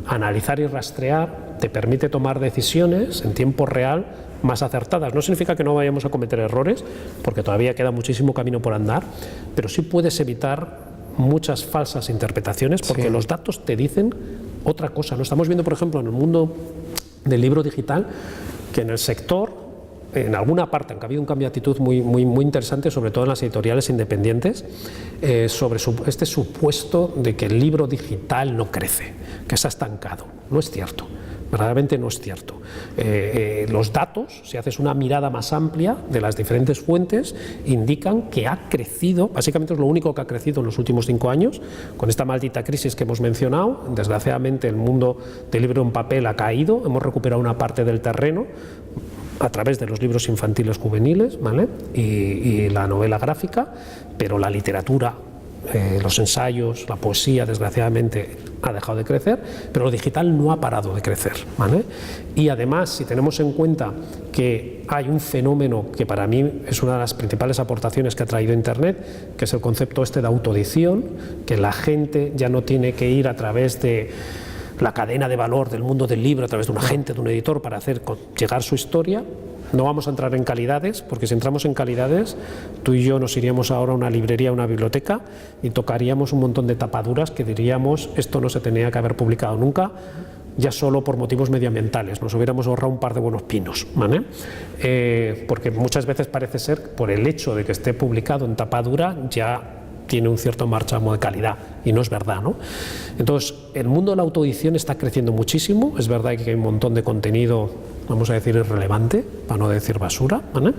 analizar y rastrear, te permite tomar decisiones en tiempo real más acertadas. No significa que no vayamos a cometer errores, porque todavía queda muchísimo camino por andar, pero sí puedes evitar muchas falsas interpretaciones, porque los datos te dicen otra cosa, ¿no? Estamos viendo, por ejemplo, en el mundo del libro digital, que en el sector, en alguna parte, aunque ha habido un cambio de actitud muy interesante, sobre todo en las editoriales independientes, sobre este supuesto de que el libro digital no crece, que se ha estancado. No es cierto. Verdaderamente no es cierto. Los datos, si haces una mirada más amplia de las diferentes fuentes, indican que ha crecido, básicamente es lo único que ha crecido en los últimos 5 años, con esta maldita crisis que hemos mencionado. Desgraciadamente el mundo del libro en papel ha caído, hemos recuperado una parte del terreno a través de los libros infantiles juveniles, ¿vale? y la novela gráfica, pero la literatura, los ensayos, la poesía, desgraciadamente ha dejado de crecer, pero lo digital no ha parado de crecer, ¿vale? Y además, si tenemos en cuenta que hay un fenómeno que para mí es una de las principales aportaciones que ha traído Internet, que es el concepto este de autoedición, que la gente ya no tiene que ir a través de la cadena de valor del mundo del libro, a través de un agente, de un editor, para hacer llegar su historia. No vamos a entrar en calidades, porque si entramos en calidades, tú y yo nos iríamos ahora a una librería, a una biblioteca, y tocaríamos un montón de tapaduras que diríamos, esto no se tenía que haber publicado nunca, ya solo por motivos medioambientales, nos hubiéramos ahorrado un par de buenos pinos, ¿vale? Porque muchas veces parece ser, por el hecho de que esté publicado en tapadura, ya tiene un cierto marchamo de calidad, y no es verdad, ¿no? Entonces, el mundo de la autoedición está creciendo muchísimo. Es verdad que hay un montón de contenido, vamos a decir, irrelevante, para no decir basura, ¿vale?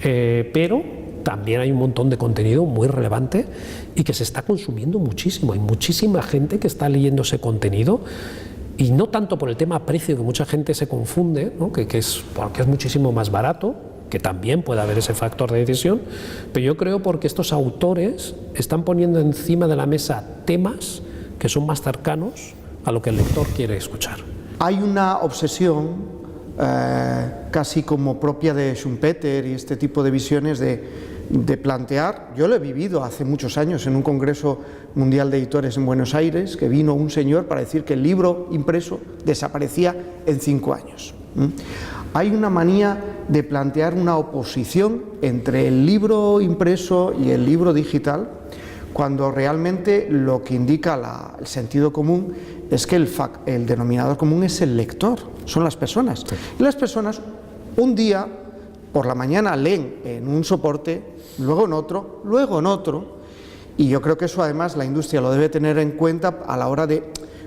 Pero también hay un montón de contenido muy relevante y que se está consumiendo muchísimo. Hay muchísima gente que está leyendo ese contenido, y no tanto por el tema precio, que mucha gente se confunde, ¿no? que es porque es muchísimo más barato, que también puede haber ese factor de decisión, pero yo creo porque estos autores están poniendo encima de la mesa temas que son más cercanos a lo que el lector quiere escuchar. Hay una obsesión casi como propia de Schumpeter y este tipo de visiones de de plantear, yo lo he vivido hace muchos años en un congreso mundial de editores en Buenos Aires, que vino un señor para decir que el libro impreso desaparecía en 5 años. Hay una manía de plantear una oposición entre el libro impreso y el libro digital, cuando realmente lo que indica el sentido común es que el denominador común es el lector, son las personas. Sí. Y las personas un día por la mañana leen en un soporte, luego en otro, luego en otro, y yo creo que eso además la industria lo debe tener en cuenta a la hora de,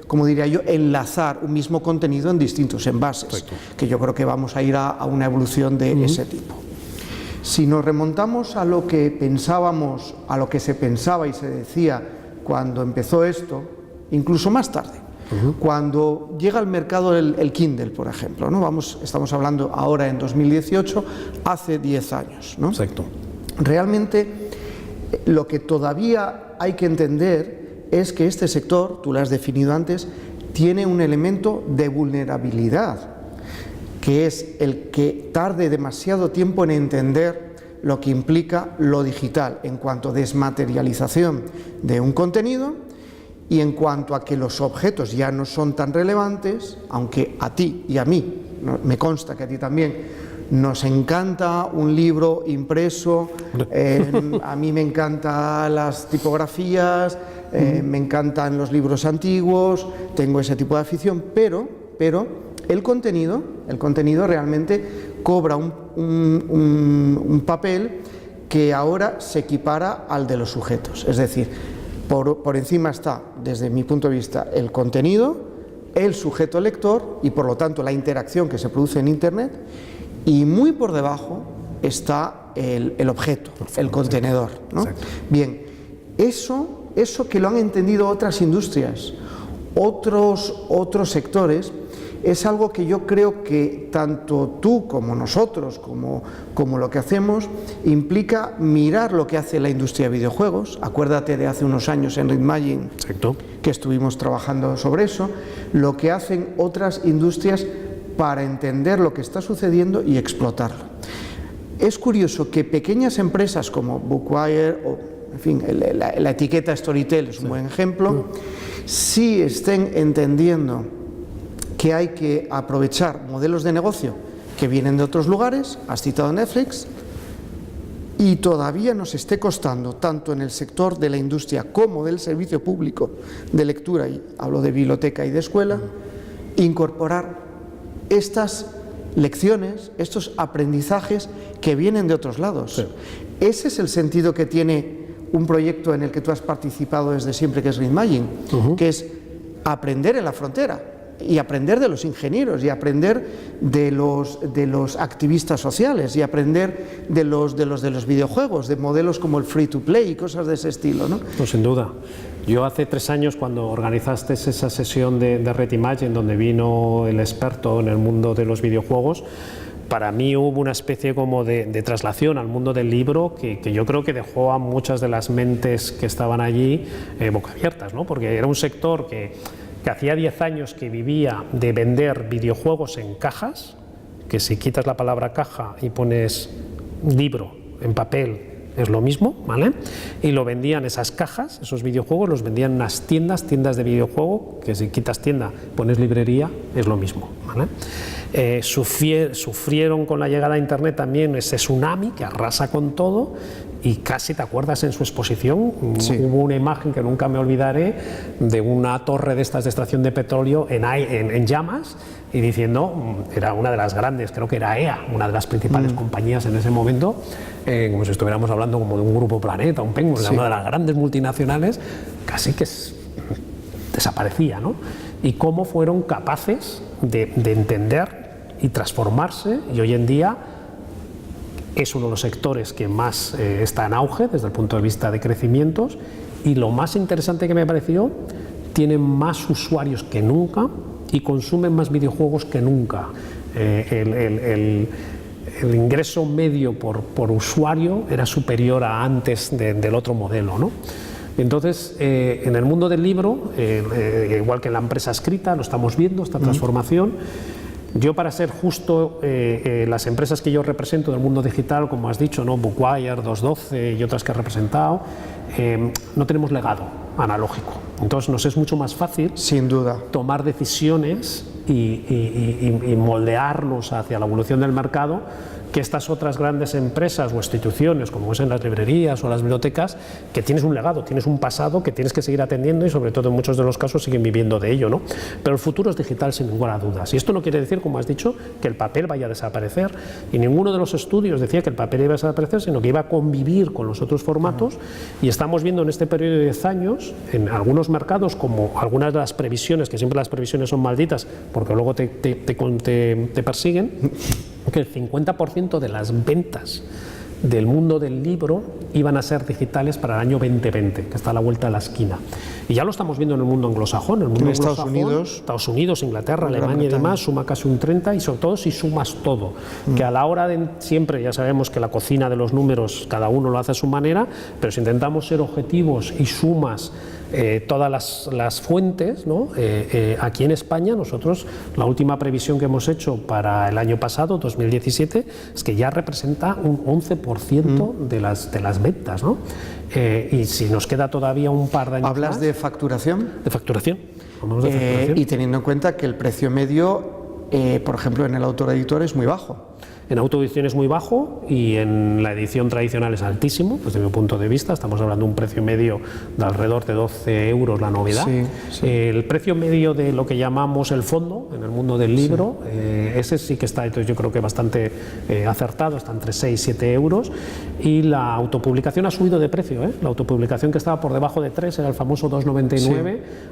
como diría yo, enlazar un mismo contenido en distintos envases. Perfecto. Que yo creo que vamos a ir a una evolución de ese tipo. Si nos remontamos a lo que pensábamos, a lo que se pensaba y se decía cuando empezó esto, incluso más tarde, cuando llega al mercado el Kindle, por ejemplo, ¿no? Estamos hablando ahora en 2018, hace 10 años, ¿no? Exacto. Realmente lo que todavía hay que entender es que este sector, tú lo has definido antes, tiene un elemento de vulnerabilidad, que es el que tarde demasiado tiempo en entender lo que implica lo digital en cuanto a desmaterialización de un contenido y en cuanto a que los objetos ya no son tan relevantes, aunque a ti y a mí, me consta que a ti también, nos encanta un libro impreso, a mí me encantan las tipografías, me encantan los libros antiguos, tengo ese tipo de afición, pero el contenido realmente cobra un papel que ahora se equipara al de los sujetos. Es decir, por encima está, desde mi punto de vista, el contenido, el sujeto lector y por lo tanto la interacción que se produce en Internet, y muy por debajo está el objeto, el contenedor, ¿no? Bien, eso que lo han entendido otras industrias, otros sectores, es algo que yo creo que tanto tú como nosotros, como lo que hacemos, implica mirar lo que hace la industria de videojuegos. Acuérdate de hace unos años en Readmagine, que estuvimos trabajando sobre eso, lo que hacen otras industrias para entender lo que está sucediendo y explotarlo. Es curioso que pequeñas empresas como Bookwire o, en fin, la etiqueta Storytel es un buen ejemplo, sí estén entendiendo que hay que aprovechar modelos de negocio que vienen de otros lugares, has citado Netflix, y todavía nos esté costando, tanto en el sector de la industria como del servicio público de lectura, y hablo de biblioteca y de escuela, incorporar estas lecciones, estos aprendizajes que vienen de otros lados. Sí. Ese es el sentido que tiene un proyecto en el que tú has participado desde siempre, que es Readmagine, que es aprender en la frontera y aprender de los ingenieros y aprender de los activistas sociales y aprender de los videojuegos, de modelos como el free to play y cosas de ese estilo, ¿no? Pues sin duda. Yo hace 3 años, cuando organizaste esa sesión de Readmagine, donde vino el experto en el mundo de los videojuegos, para mí hubo una especie como de traslación al mundo del libro que yo creo que dejó a muchas de las mentes que estaban allí boquiabiertas, ¿no? Porque era un sector que hacía 10 años que vivía de vender videojuegos en cajas, que si quitas la palabra caja y pones libro en papel es lo mismo, ¿vale? Y lo vendían, esas cajas, esos videojuegos, los vendían en unas tiendas de videojuego, que si quitas tienda, pones librería, es lo mismo, ¿vale? Sufrieron con la llegada a Internet también ese tsunami que arrasa con todo, y casi, ¿te acuerdas? En su exposición hubo una imagen que nunca me olvidaré de una torre de estas de extracción de petróleo en llamas, y diciendo, era una de las grandes, creo que era EA, una de las principales compañías en ese momento, como si estuviéramos hablando como de un grupo Planeta, un Penguin, una de las grandes multinacionales, casi que desaparecía, ¿no? Y cómo fueron capaces de entender y transformarse, y hoy en día es uno de los sectores que más está en auge desde el punto de vista de crecimientos, y lo más interesante que me pareció, tienen más usuarios que nunca y consumen más videojuegos que nunca. El ingreso medio por usuario era superior a antes del otro modelo, ¿no? Entonces, en el mundo del libro, igual que en la empresa escrita, lo estamos viendo, esta transformación. Yo, para ser justo, las empresas que yo represento del mundo digital, como has dicho, ¿no? Bookwire, 212 y otras que he representado, no tenemos legado analógico. Entonces nos es mucho más fácil, sin duda, tomar decisiones y moldearnos hacia la evolución del mercado, que estas otras grandes empresas o instituciones, como es en las librerías o las bibliotecas, que tienes un legado, tienes un pasado que tienes que seguir atendiendo y, sobre todo, en muchos de los casos siguen viviendo de ello, ¿no? Pero el futuro es digital, sin ninguna duda. Y esto no quiere decir, como has dicho, que el papel vaya a desaparecer, y ninguno de los estudios decía que el papel iba a desaparecer, sino que iba a convivir con los otros formatos. Y estamos viendo en este periodo de 10 años, en algunos mercados, como algunas de las previsiones, que siempre las previsiones son malditas porque luego te persiguen, que el 50% de las ventas del mundo del libro iban a ser digitales para el año 2020, que está a la vuelta de la esquina. Y ya lo estamos viendo en el mundo anglosajón. En el mundo Estados Unidos, Inglaterra, Alemania y demás, suma casi un 30%, y sobre todo si sumas todo. Que a la hora de, siempre ya sabemos que la cocina de los números cada uno lo hace a su manera, pero si intentamos ser objetivos y sumas todas las fuentes, ¿no? Aquí en España, nosotros, la última previsión que hemos hecho para el año pasado, 2017, es que ya representa un 11% de las ventas, ¿no? Y si nos queda todavía un par de años ¿Hablas más, de facturación? De facturación. Hablamos de facturación. Y teniendo en cuenta que el precio medio, por ejemplo, en el autor-editor es muy bajo. En autoedición es muy bajo y en la edición tradicional es altísimo, desde mi punto de vista. Estamos hablando de un precio medio de alrededor de 12 euros la novedad. Sí, sí. El precio medio de lo que llamamos el fondo en el mundo del libro, ese sí que está, entonces, yo creo que bastante acertado, está entre 6 y 7 euros. Y la autopublicación ha subido de precio, ¿eh? La autopublicación, que estaba por debajo de 3, era el famoso 2,99, sí.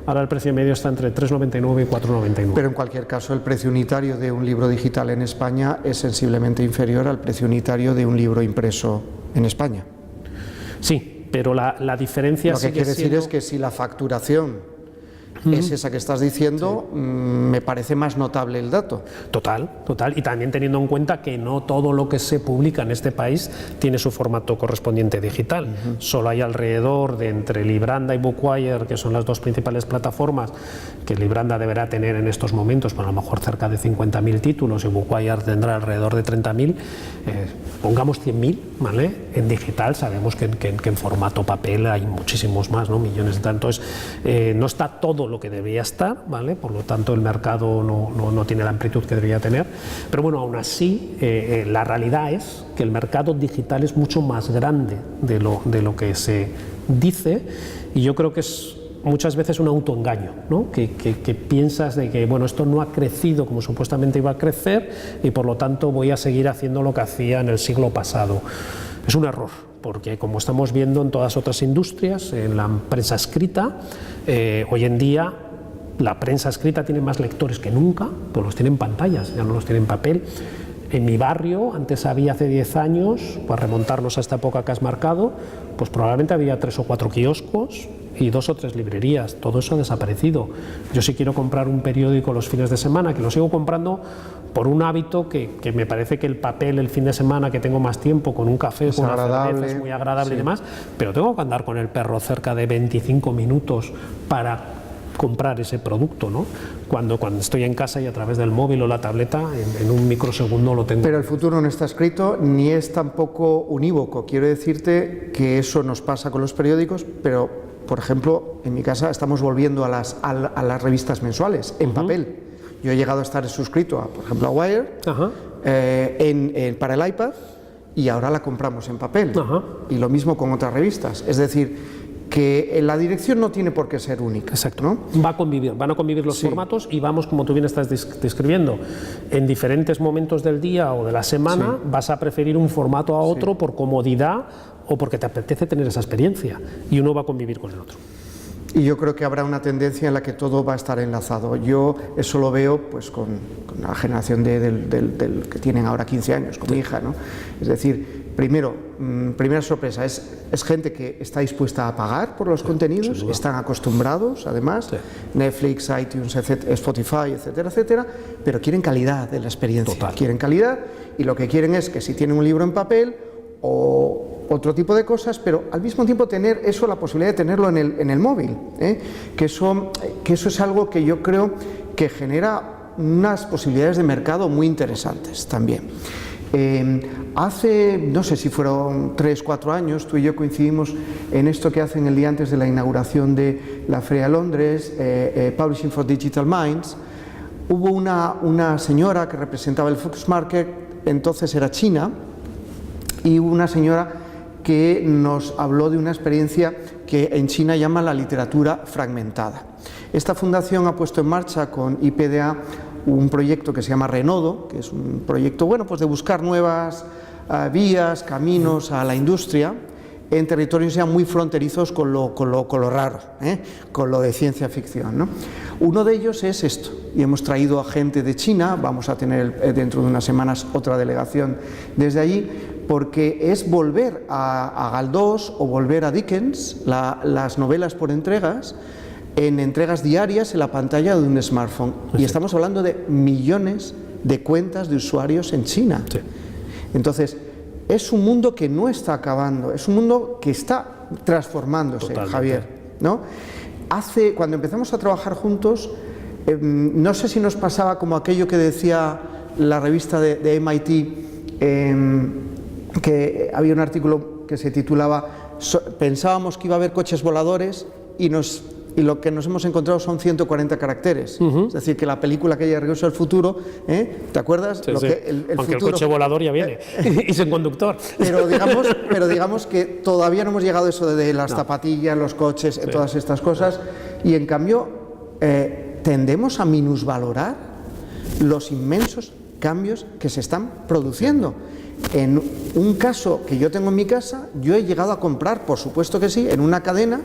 Ahora el precio medio está entre 3,99 y 4,99. Pero en cualquier caso, el precio unitario de un libro digital en España es sensiblemente inferior al precio unitario de un libro impreso en España. Sí, pero la diferencia lo que quiere decir es que si la facturación es esa que estás diciendo, sí, me parece más notable el dato. Total. Y también teniendo en cuenta que no todo lo que se publica en este país tiene su formato correspondiente digital. Solo hay alrededor de, entre Libranda y Bookwire, que son las dos principales plataformas, que Libranda deberá tener en estos momentos, pues a lo mejor cerca de 50.000 títulos, y Bookwire tendrá alrededor de 30.000, pongamos 100.000, ¿vale? En digital sabemos que en formato papel hay muchísimos más, ¿no? Millones de tantos. No está todo lo que debía estar, ¿vale? Por lo tanto el mercado no tiene la amplitud que debería tener, pero bueno, aún así la realidad es que el mercado digital es mucho más grande de lo que se dice, y yo creo que es muchas veces un autoengaño, ¿no? Que piensas de que, bueno, esto no ha crecido como supuestamente iba a crecer y por lo tanto voy a seguir haciendo lo que hacía en el siglo pasado. Es un error, porque como estamos viendo en todas otras industrias, en la prensa escrita, hoy en día la prensa escrita tiene más lectores que nunca, pero los tiene en pantallas, ya no los tiene en papel. En mi barrio, antes había, hace 10 años, para remontarnos a esta época que has marcado, pues probablemente había 3 o 4 kioscos y 2 o 3 librerías. Todo eso ha desaparecido. Yo, si quiero comprar un periódico los fines de semana, que lo sigo comprando por un hábito que me parece que el papel el fin de semana, que tengo más tiempo con un café, con una cerveza, es muy agradable, sí, y demás, pero tengo que andar con el perro cerca de 25 minutos para comprar ese producto, ¿no? Cuando estoy en casa y a través del móvil o la tableta, en un microsegundo lo tengo. Pero el futuro no está escrito ni es tampoco unívoco. Quiero decirte que eso nos pasa con los periódicos, pero, por ejemplo, en mi casa estamos volviendo a las revistas mensuales en papel. Yo he llegado a estar suscrito, por ejemplo, a Wire, para el iPad, y ahora la compramos en papel. Y lo mismo con otras revistas. Es decir, que la dirección no tiene por qué ser única. Exacto, ¿no? Van a convivir los formatos, y vamos, como tú bien estás describiendo, en diferentes momentos del día o de la semana, vas a preferir un formato a otro por comodidad o porque te apetece tener esa experiencia, y uno va a convivir con el otro. Y yo creo que habrá una tendencia en la que todo va a estar enlazado. Yo eso lo veo pues con la generación del que tienen ahora 15 años, con mi hija, ¿no? Es decir, primera sorpresa, es gente que está dispuesta a pagar por los contenidos, están acostumbrados, además, Netflix, iTunes, Spotify, etcétera, etcétera, pero quieren calidad de la experiencia, quieren calidad, y lo que quieren es que si tienen un libro en papel o otro tipo de cosas, pero al mismo tiempo tener eso, la posibilidad de tenerlo en el móvil, que eso es algo que yo creo que genera unas posibilidades de mercado muy interesantes también. Hace, no sé si fueron 3-4 años, tú y yo coincidimos en esto que hacen el día antes de la inauguración de la Feria de Londres, Publishing for Digital Minds. Hubo una señora que representaba el Fox Market, entonces era China, y hubo una señora que nos habló de una experiencia que en China llaman la literatura fragmentada. Esta fundación ha puesto en marcha con IPDA un proyecto que se llama Renodo, que es un proyecto pues de buscar nuevas vías, caminos a la industria en territorios ya muy fronterizos con lo raro, con lo de ciencia ficción, ¿no? Uno de ellos es esto, y hemos traído a gente de China, vamos a tener dentro de unas semanas otra delegación desde allí, porque es volver a Galdós o volver a Dickens, las novelas por entregas, en entregas diarias en la pantalla de un smartphone. Y estamos hablando de millones de cuentas de usuarios en China. Sí. Entonces, es un mundo que no está acabando, es un mundo que está transformándose. Totalmente. Javier, ¿no? Cuando empezamos a trabajar juntos, no sé si nos pasaba como aquello que decía la revista de MIT, que había un artículo que se titulaba pensábamos que iba a haber coches voladores y lo que nos hemos encontrado son 140 caracteres. Es decir, que la película que Regreso al Futuro, ¿te acuerdas? Sí, sí. Aunque futuro, el coche volador ya viene y sin conductor. Pero digamos que todavía no hemos llegado a eso de las zapatillas, los coches, todas estas cosas, y en cambio tendemos a minusvalorar los inmensos cambios que se están produciendo. En un caso que yo tengo en mi casa, yo he llegado a comprar, por supuesto que sí, en una cadena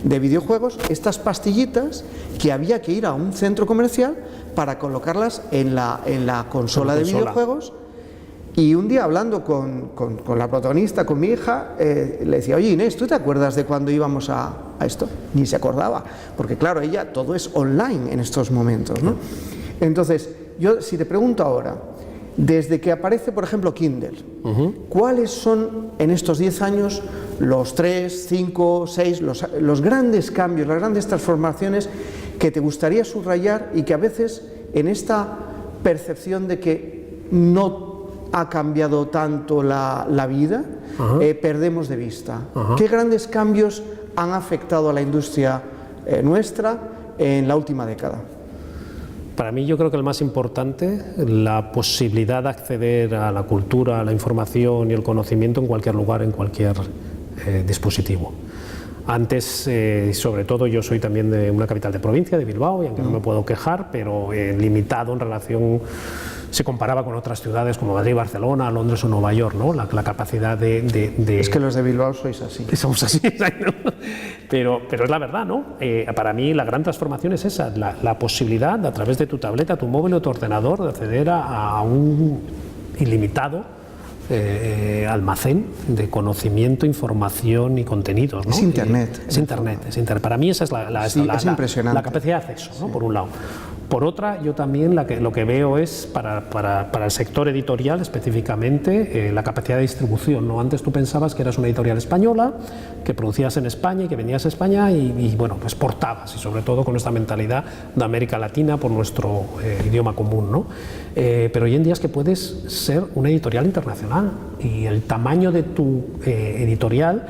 de videojuegos, estas pastillitas que había que ir a un centro comercial para colocarlas en la consola de videojuegos. Y un día hablando con la protagonista, con mi hija, le decía, oye Inés, ¿tú te acuerdas de cuando íbamos a esto? Ni se acordaba, porque claro, ella todo es online en estos momentos, ¿no? Entonces, yo si te pregunto ahora, desde que aparece, por ejemplo, Kindle, ¿cuáles son en estos 10 años los 3, 5, 6, los grandes cambios, las grandes transformaciones que te gustaría subrayar y que a veces en esta percepción de que no ha cambiado tanto la vida, perdemos de vista? ¿Qué grandes cambios han afectado a la industria nuestra en la última década? Para mí yo creo que el más importante, la posibilidad de acceder a la cultura, a la información y el conocimiento en cualquier lugar, en cualquier dispositivo. Antes, sobre todo, yo soy también de una capital de provincia, de Bilbao, y aunque no me puedo quejar, pero limitado en relación, se comparaba con otras ciudades como Madrid, Barcelona, Londres o Nueva York, ¿no? La capacidad de... Es que los de Bilbao sois así. Somos así, ¿no? Pero es la verdad, ¿no? Para mí la gran transformación es esa, la posibilidad de, a través de tu tableta, tu móvil o tu ordenador, de acceder a un ilimitado almacén de conocimiento, información y contenidos, ¿no? Es Internet. Es Internet. Para mí esa es es impresionante. La capacidad de acceso, ¿no? Por un lado. Por otra, yo también lo que veo es para el sector editorial específicamente la capacidad de distribución, ¿no? Antes tú pensabas que eras una editorial española, que producías en España y que vendías a España y bueno, pues exportabas, y sobre todo con esta mentalidad de América Latina por nuestro idioma común, ¿no? Pero hoy en día es que puedes ser una editorial internacional y el tamaño de tu editorial.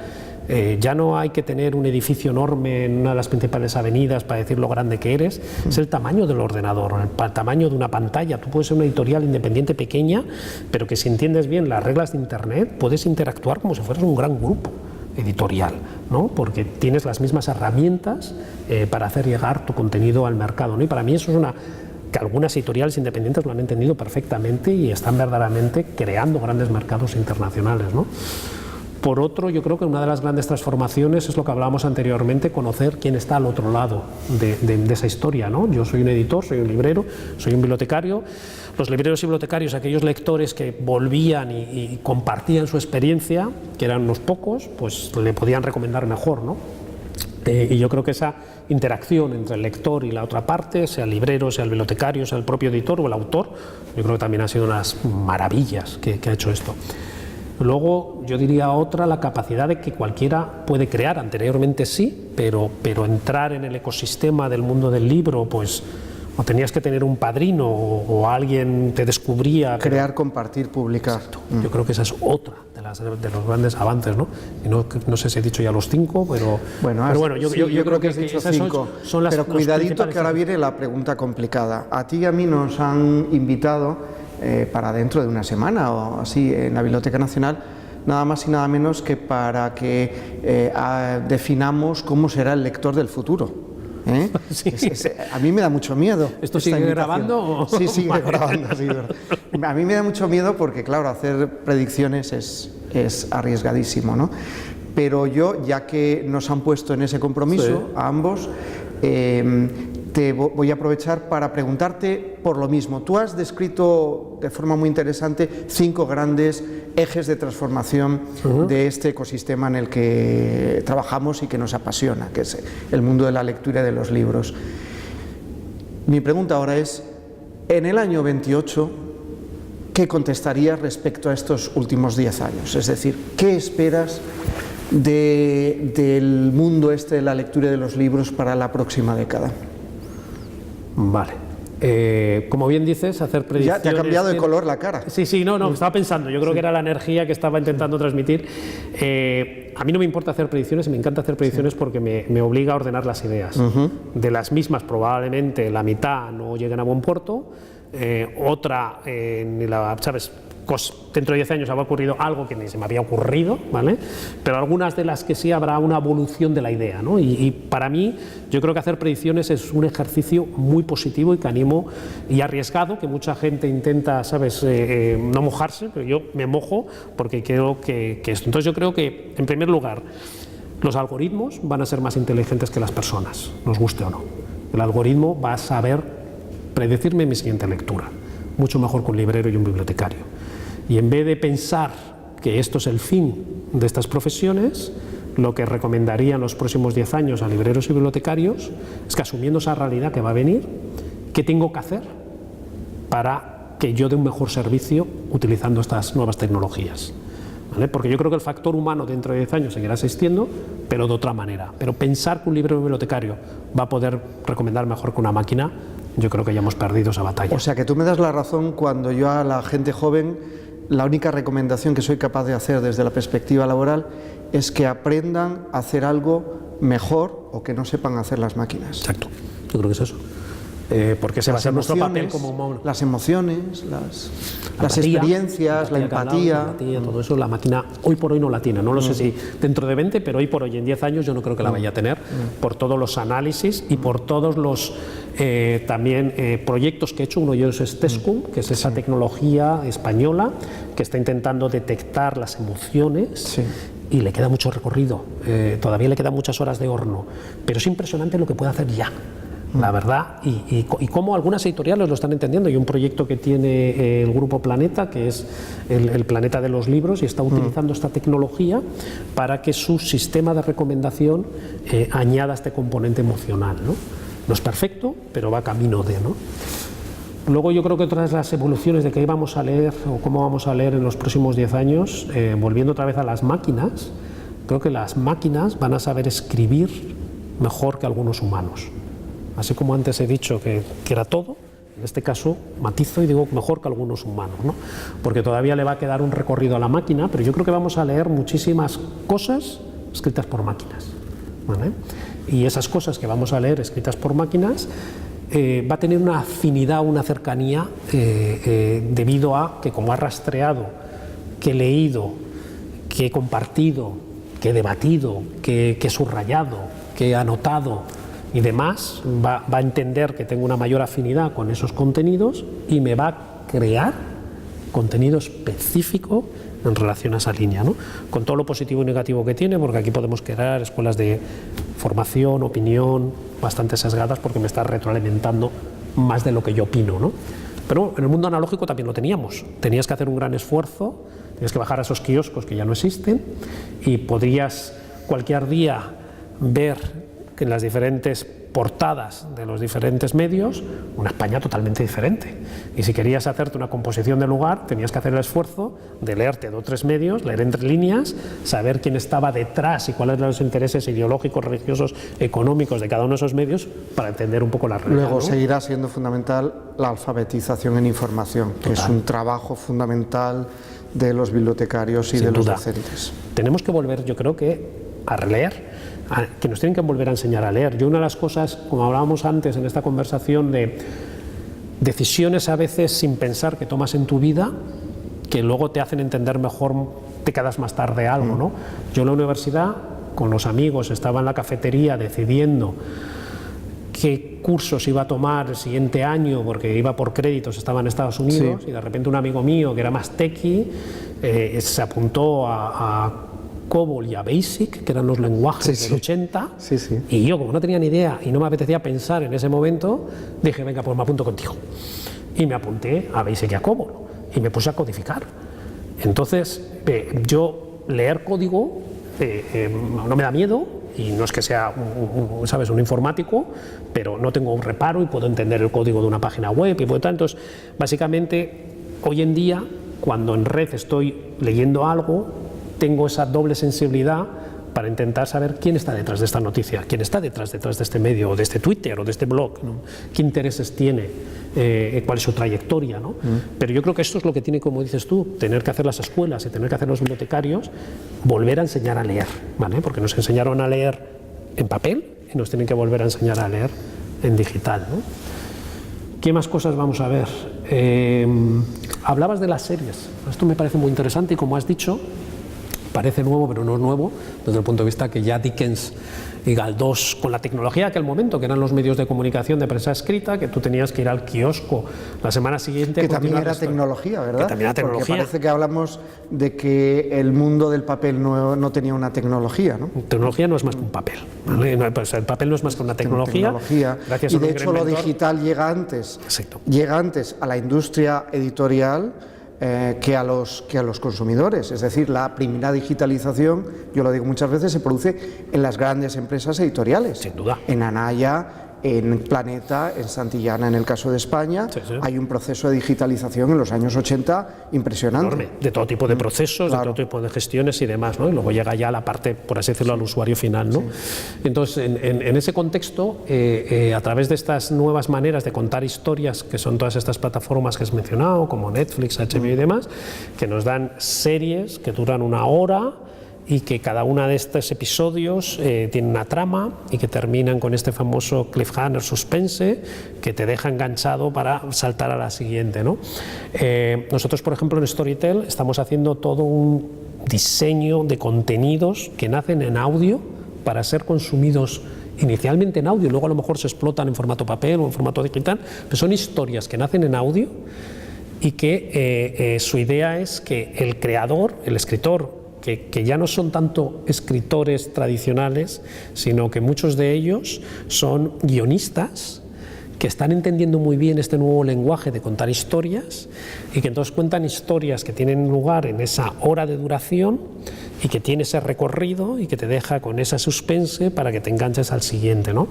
Ya no hay que tener un edificio enorme en una de las principales avenidas para decir lo grande que eres, es el tamaño del ordenador, el tamaño de una pantalla. Tú puedes ser una editorial independiente pequeña, pero que si entiendes bien las reglas de Internet puedes interactuar como si fueras un gran grupo editorial, ¿no? Porque tienes las mismas herramientas para hacer llegar tu contenido al mercado, ¿no? Y para mí eso es que algunas editoriales independientes lo han entendido perfectamente y están verdaderamente creando grandes mercados internacionales, ¿no? Por otro, yo creo que una de las grandes transformaciones es lo que hablábamos anteriormente, conocer quién está al otro lado de esa historia, ¿no? Yo soy un editor, soy un librero, soy un bibliotecario. Los libreros y bibliotecarios, aquellos lectores que volvían y compartían su experiencia, que eran unos pocos, pues le podían recomendar mejor, ¿no? Y yo creo que esa interacción entre el lector y la otra parte, sea el librero, sea el bibliotecario, sea el propio editor o el autor, yo creo que también ha sido unas maravillas que ha hecho esto. Luego, yo diría otra, la capacidad de que cualquiera puede crear. Anteriormente sí, pero entrar en el ecosistema del mundo del libro, pues o tenías que tener un padrino o alguien te descubría. Crear, compartir, publicar. Exacto. Yo creo que esa es otra de los grandes avances, ¿no? Y no sé si he dicho ya los 5, pero bueno, yo creo que has dicho esas 5. son las. Pero cuidadito, que ahora viene la pregunta complicada. A ti y a mí nos han invitado para dentro de una semana o así en la Biblioteca Nacional, nada más y nada menos que para que definamos cómo será el lector del futuro. Sí. A mí me da mucho miedo. ¿Esto sigue grabando? Sí, sigue grabando. Sí, a mí me da mucho miedo porque, claro, hacer predicciones es arriesgadísimo, ¿no? Pero yo, ya que nos han puesto en ese compromiso, a ambos, te voy a aprovechar para preguntarte por lo mismo. Tú has descrito de forma muy interesante 5 grandes ejes de transformación de este ecosistema en el que trabajamos y que nos apasiona, que es el mundo de la lectura y de los libros. Mi pregunta ahora es, en el año 28, ¿qué contestarías respecto a estos últimos 10 años? Es decir, ¿qué esperas del mundo de la lectura y de los libros para la próxima década? Vale. Como bien dices, hacer predicciones... Ya te ha cambiado de color la cara. Sí, no, estaba pensando, yo creo que era la energía que estaba intentando transmitir. A mí no me importa hacer predicciones, me encanta hacer predicciones porque me obliga a ordenar las ideas. De las mismas, probablemente la mitad no lleguen a buen puerto, otra, ¿sabes? Dentro de 10 años habrá ocurrido algo que ni se me había ocurrido, ¿vale? Pero algunas de las que sí habrá una evolución de la idea, ¿no? Y para mí, yo creo que hacer predicciones es un ejercicio muy positivo y que animo y arriesgado, que mucha gente intenta, ¿sabes?, no mojarse, pero yo me mojo porque creo que esto. Entonces yo creo que, en primer lugar, los algoritmos van a ser más inteligentes que las personas, nos guste o no. El algoritmo va a saber predecirme mi siguiente lectura, mucho mejor que un librero y un bibliotecario. Y en vez de pensar que esto es el fin de estas profesiones, lo que recomendaría en los próximos 10 años a libreros y bibliotecarios es que, asumiendo esa realidad que va a venir, ¿qué tengo que hacer para que yo dé un mejor servicio utilizando estas nuevas tecnologías? ¿Vale? Porque yo creo que el factor humano dentro de 10 años seguirá existiendo, pero de otra manera. Pero pensar que un librero y bibliotecario va a poder recomendar mejor que una máquina, yo creo que ya hemos perdido esa batalla. O sea, que tú me das la razón cuando yo a la gente joven, la única recomendación que soy capaz de hacer desde la perspectiva laboral es que aprendan a hacer algo mejor o que no sepan hacer las máquinas. Exacto, yo creo que es eso. Porque ese va a ser nuestro papel como... Las emociones, las experiencias, la empatía. Todo eso la máquina hoy por hoy no la tiene. No lo sé si dentro de 20, pero hoy por hoy, en 10 años, yo no creo que la vaya a tener, por todos los análisis y por todos los también proyectos que he hecho. Uno de ellos es Tescum, que es esa tecnología española que está intentando detectar las emociones. Y le queda mucho recorrido, todavía le quedan muchas horas de horno, pero es impresionante lo que puede hacer ya. La verdad, y cómo algunas editoriales lo están entendiendo. Hay un proyecto que tiene el Grupo Planeta, que es el Planeta de los libros, y está utilizando esta tecnología para que su sistema de recomendación añada este componente emocional, ¿no? No es perfecto, pero va camino de, ¿no? Luego yo creo que otras de las evoluciones de qué vamos a leer o cómo vamos a leer en los próximos 10 años, volviendo otra vez a las máquinas, creo que las máquinas van a saber escribir mejor que algunos humanos. Así como antes he dicho que era todo, en este caso matizo y digo mejor que algunos humanos, ¿no? Porque todavía le va a quedar un recorrido a la máquina, pero yo creo que vamos a leer muchísimas cosas escritas por máquinas, ¿vale? Y esas cosas que vamos a leer escritas por máquinas va a tener una afinidad, una cercanía debido a que, como ha rastreado, que he leído, que he compartido, que he debatido, que he subrayado, que he anotado y demás, va a entender que tengo una mayor afinidad con esos contenidos y me va a crear contenido específico en relación a esa línea, ¿no? Con todo lo positivo y negativo que tiene, porque aquí podemos crear escuelas de formación, opinión, bastante sesgadas, porque me está retroalimentando más de lo que yo opino, ¿no? Pero en el mundo analógico también lo teníamos. Tenías que hacer un gran esfuerzo, tenías que bajar a esos kioscos que ya no existen y podrías cualquier día ver que en las diferentes portadas de los diferentes medios, una España totalmente diferente. Y si querías hacerte una composición del lugar, tenías que hacer el esfuerzo de leerte 2 o 3 medios, leer entre líneas, saber quién estaba detrás y cuáles eran los intereses ideológicos, religiosos, económicos de cada uno de esos medios para entender un poco la realidad. Luego, ¿no? seguirá siendo fundamental la alfabetización en información, que es un trabajo fundamental de los bibliotecarios y Sin de los duda. docentes. Tenemos que volver, yo creo que, a releer, que nos tienen que volver a enseñar a leer. Yo una de las cosas, como hablábamos antes en esta conversación, de decisiones a veces sin pensar que tomas en tu vida, que luego te hacen entender mejor décadas más tarde algo, ¿no? Yo en la universidad, con los amigos, estaba en la cafetería decidiendo qué cursos iba a tomar el siguiente año, porque iba por créditos, estaba en Estados Unidos, y de repente un amigo mío que era más techie se apuntó a COBOL y a BASIC, que eran los lenguajes del 80, y yo, como no tenía ni idea y no me apetecía pensar en ese momento, dije, venga, pues me apunto contigo. Y me apunté a BASIC y a COBOL, y me puse a codificar. Entonces, yo leer código no me da miedo, y no es que sea ¿sabes?, un informático, pero no tengo un reparo y puedo entender el código de una página web y puedo tal. Entonces, básicamente, hoy en día, cuando en red estoy leyendo algo, tengo esa doble sensibilidad para intentar saber quién está detrás de esta noticia, quién está detrás de este medio, o de este Twitter, o de este blog, ¿no? Qué intereses tiene, cuál es su trayectoria, ¿no? Pero yo creo que esto es lo que tiene, como dices tú, tener que hacer las escuelas y tener que hacer los bibliotecarios, volver a enseñar a leer, ¿vale? Porque nos enseñaron a leer en papel y nos tienen que volver a enseñar a leer en digital, ¿no? ¿Qué más cosas vamos a ver? Hablabas de las series. Esto me parece muy interesante y, como has dicho, parece nuevo, pero no es nuevo, desde el punto de vista que ya Dickens y Galdós, con la tecnología de aquel momento, que eran los medios de comunicación de prensa escrita, que tú tenías que ir al kiosco la semana siguiente. Que también era tecnología, ¿verdad? Que también era tecnología. Porque parece que hablamos de que el mundo del papel no tenía una tecnología, ¿no? Tecnología no es más que un papel, ¿vale? Pues el papel no es más que una tecnología. Gracias y de hecho lo digital llega antes. Exacto. Llega antes a la industria editorial que a los consumidores. Es decir, la primera digitalización, yo lo digo muchas veces, se produce en las grandes empresas editoriales. Sin duda. En Anaya, en Planeta, en Santillana, en el caso de España, hay un proceso de digitalización en los años 80 impresionante. Enorme, de todo tipo de procesos, de todo tipo de gestiones y demás, ¿no? Y luego llega ya la parte, por así decirlo, al usuario final, ¿no? Entonces, en ese contexto, a través de estas nuevas maneras de contar historias, que son todas estas plataformas que has mencionado, como Netflix, HBO y demás, que nos dan series que duran 1 hora, y que cada uno de estos episodios tiene una trama y que terminan con este famoso cliffhanger suspense que te deja enganchado para saltar a la siguiente, ¿no? Nosotros, por ejemplo, en Storytel estamos haciendo todo un diseño de contenidos que nacen en audio para ser consumidos inicialmente en audio, luego a lo mejor se explotan en formato papel o en formato digital, pero son historias que nacen en audio y que su idea es que el creador, el escritor, que ya no son tanto escritores tradicionales, sino que muchos de ellos son guionistas que están entendiendo muy bien este nuevo lenguaje de contar historias y que entonces cuentan historias que tienen lugar en esa hora de duración y que tiene ese recorrido y que te deja con esa suspense para que te enganches al siguiente, ¿no?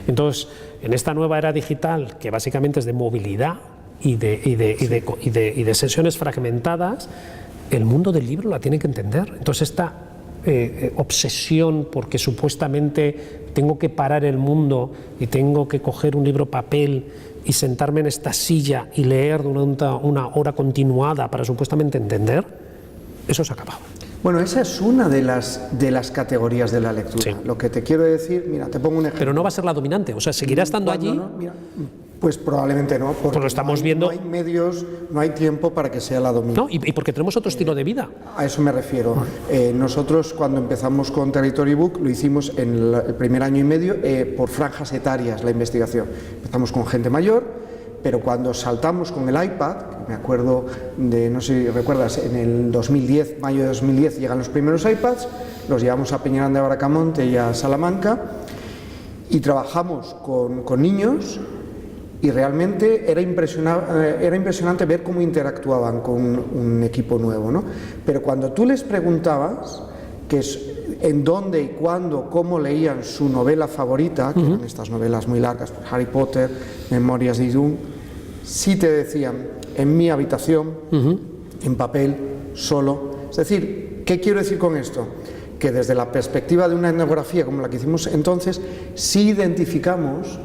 Entonces, en esta nueva era digital, que básicamente es de movilidad y de sesiones fragmentadas, el mundo del libro la tiene que entender. Entonces esta obsesión porque supuestamente tengo que parar el mundo y tengo que coger un libro papel y sentarme en esta silla y leer durante 1 hora continuada para supuestamente entender, eso se ha acabado. Bueno, esa es una de las categorías de la lectura. Sí. Lo que te quiero decir, mira, te pongo un ejemplo. Pero no va a ser la dominante, o sea, seguirá estando allí. No, mira, pues probablemente no, porque lo estamos viendo. No hay medios, no hay tiempo para que sea la dominante. No, y porque tenemos otro estilo de vida. A eso me refiero. Nosotros, cuando empezamos con Territory Book, lo hicimos en el primer año y medio por franjas etarias, la investigación. Empezamos con gente mayor, pero cuando saltamos con el iPad, me acuerdo de, no sé si recuerdas, en el 2010, mayo de 2010, llegan los primeros iPads, los llevamos a Peñaranda de Bracamonte y a Salamanca, y trabajamos con niños, y realmente era impresionante ver cómo interactuaban con un equipo nuevo, ¿no? Pero cuando tú les preguntabas, en dónde y cuándo, cómo leían su novela favorita, que eran estas novelas muy largas, Harry Potter, Memorias de Idún, sí te decían, en mi habitación, en papel, solo. Es decir, ¿qué quiero decir con esto? Que desde la perspectiva de una etnografía como la que hicimos entonces, sí identificamos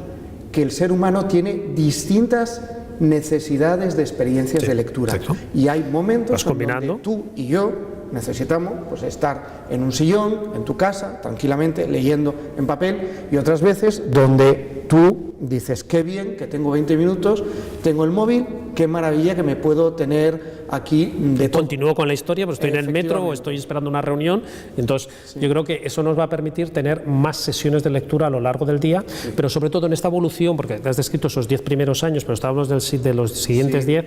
que el ser humano tiene distintas necesidades de experiencias de lectura. Exacto. Y hay momentos en donde tú y yo necesitamos pues, estar en un sillón, en tu casa, tranquilamente, leyendo en papel, y otras veces donde tú dices, qué bien, que tengo 20 minutos, tengo el móvil, qué maravilla que me puedo tener aquí de todo. Continúo con la historia, pues estoy en el metro o estoy esperando una reunión, entonces yo creo que eso nos va a permitir tener más sesiones de lectura a lo largo del día, pero sobre todo en esta evolución, porque te has descrito esos 10 primeros años, pero estábamos de los siguientes 10,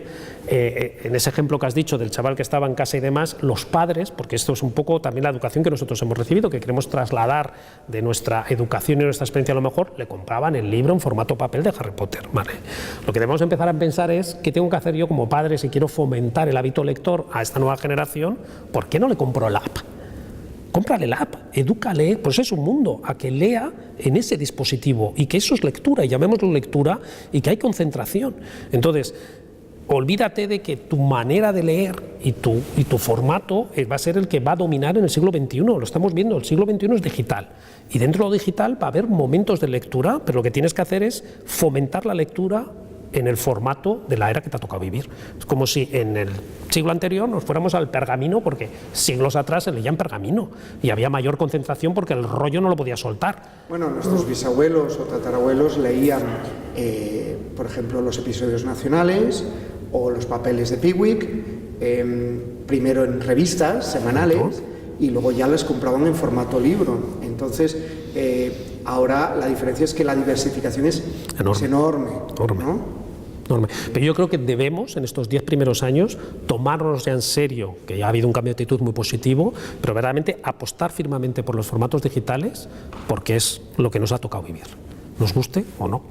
en ese ejemplo que has dicho del chaval que estaba en casa y demás, los padres, porque esto es un poco también la educación que nosotros hemos recibido, que queremos trasladar de nuestra educación y nuestra experiencia a lo mejor, le compraban el libro en formato papel de Harry Potter, ¿vale? Lo que debemos empezar a pensar es qué tengo que hacer yo como padre si quiero fomentar el hábito lector a esta nueva generación. ¿Por qué no le compro la app? Cómprale la app, edúcale, pues es un mundo, a que lea en ese dispositivo y que eso es lectura, y llamémoslo lectura, y que hay concentración. Entonces, olvídate de que tu manera de leer y tu formato va a ser el que va a dominar en el siglo XXI. Lo estamos viendo, el siglo XXI es digital. Y dentro de lo digital va a haber momentos de lectura, pero lo que tienes que hacer es fomentar la lectura en el formato de la era que te ha tocado vivir. Es como si en el siglo anterior nos fuéramos al pergamino, porque siglos atrás se leía en pergamino y había mayor concentración porque el rollo no lo podía soltar. Bueno, nuestros bisabuelos o tatarabuelos leían, por ejemplo, los episodios nacionales o los papeles de Pickwick, primero en revistas semanales y luego ya les compraban en formato libro. Entonces, ahora la diferencia es que la diversificación es enorme. ¿No? Enorme. Pero yo creo que debemos, en estos 10 primeros años, tomarnos ya en serio, que ya ha habido un cambio de actitud muy positivo, pero verdaderamente apostar firmemente por los formatos digitales, porque es lo que nos ha tocado vivir, nos guste o no.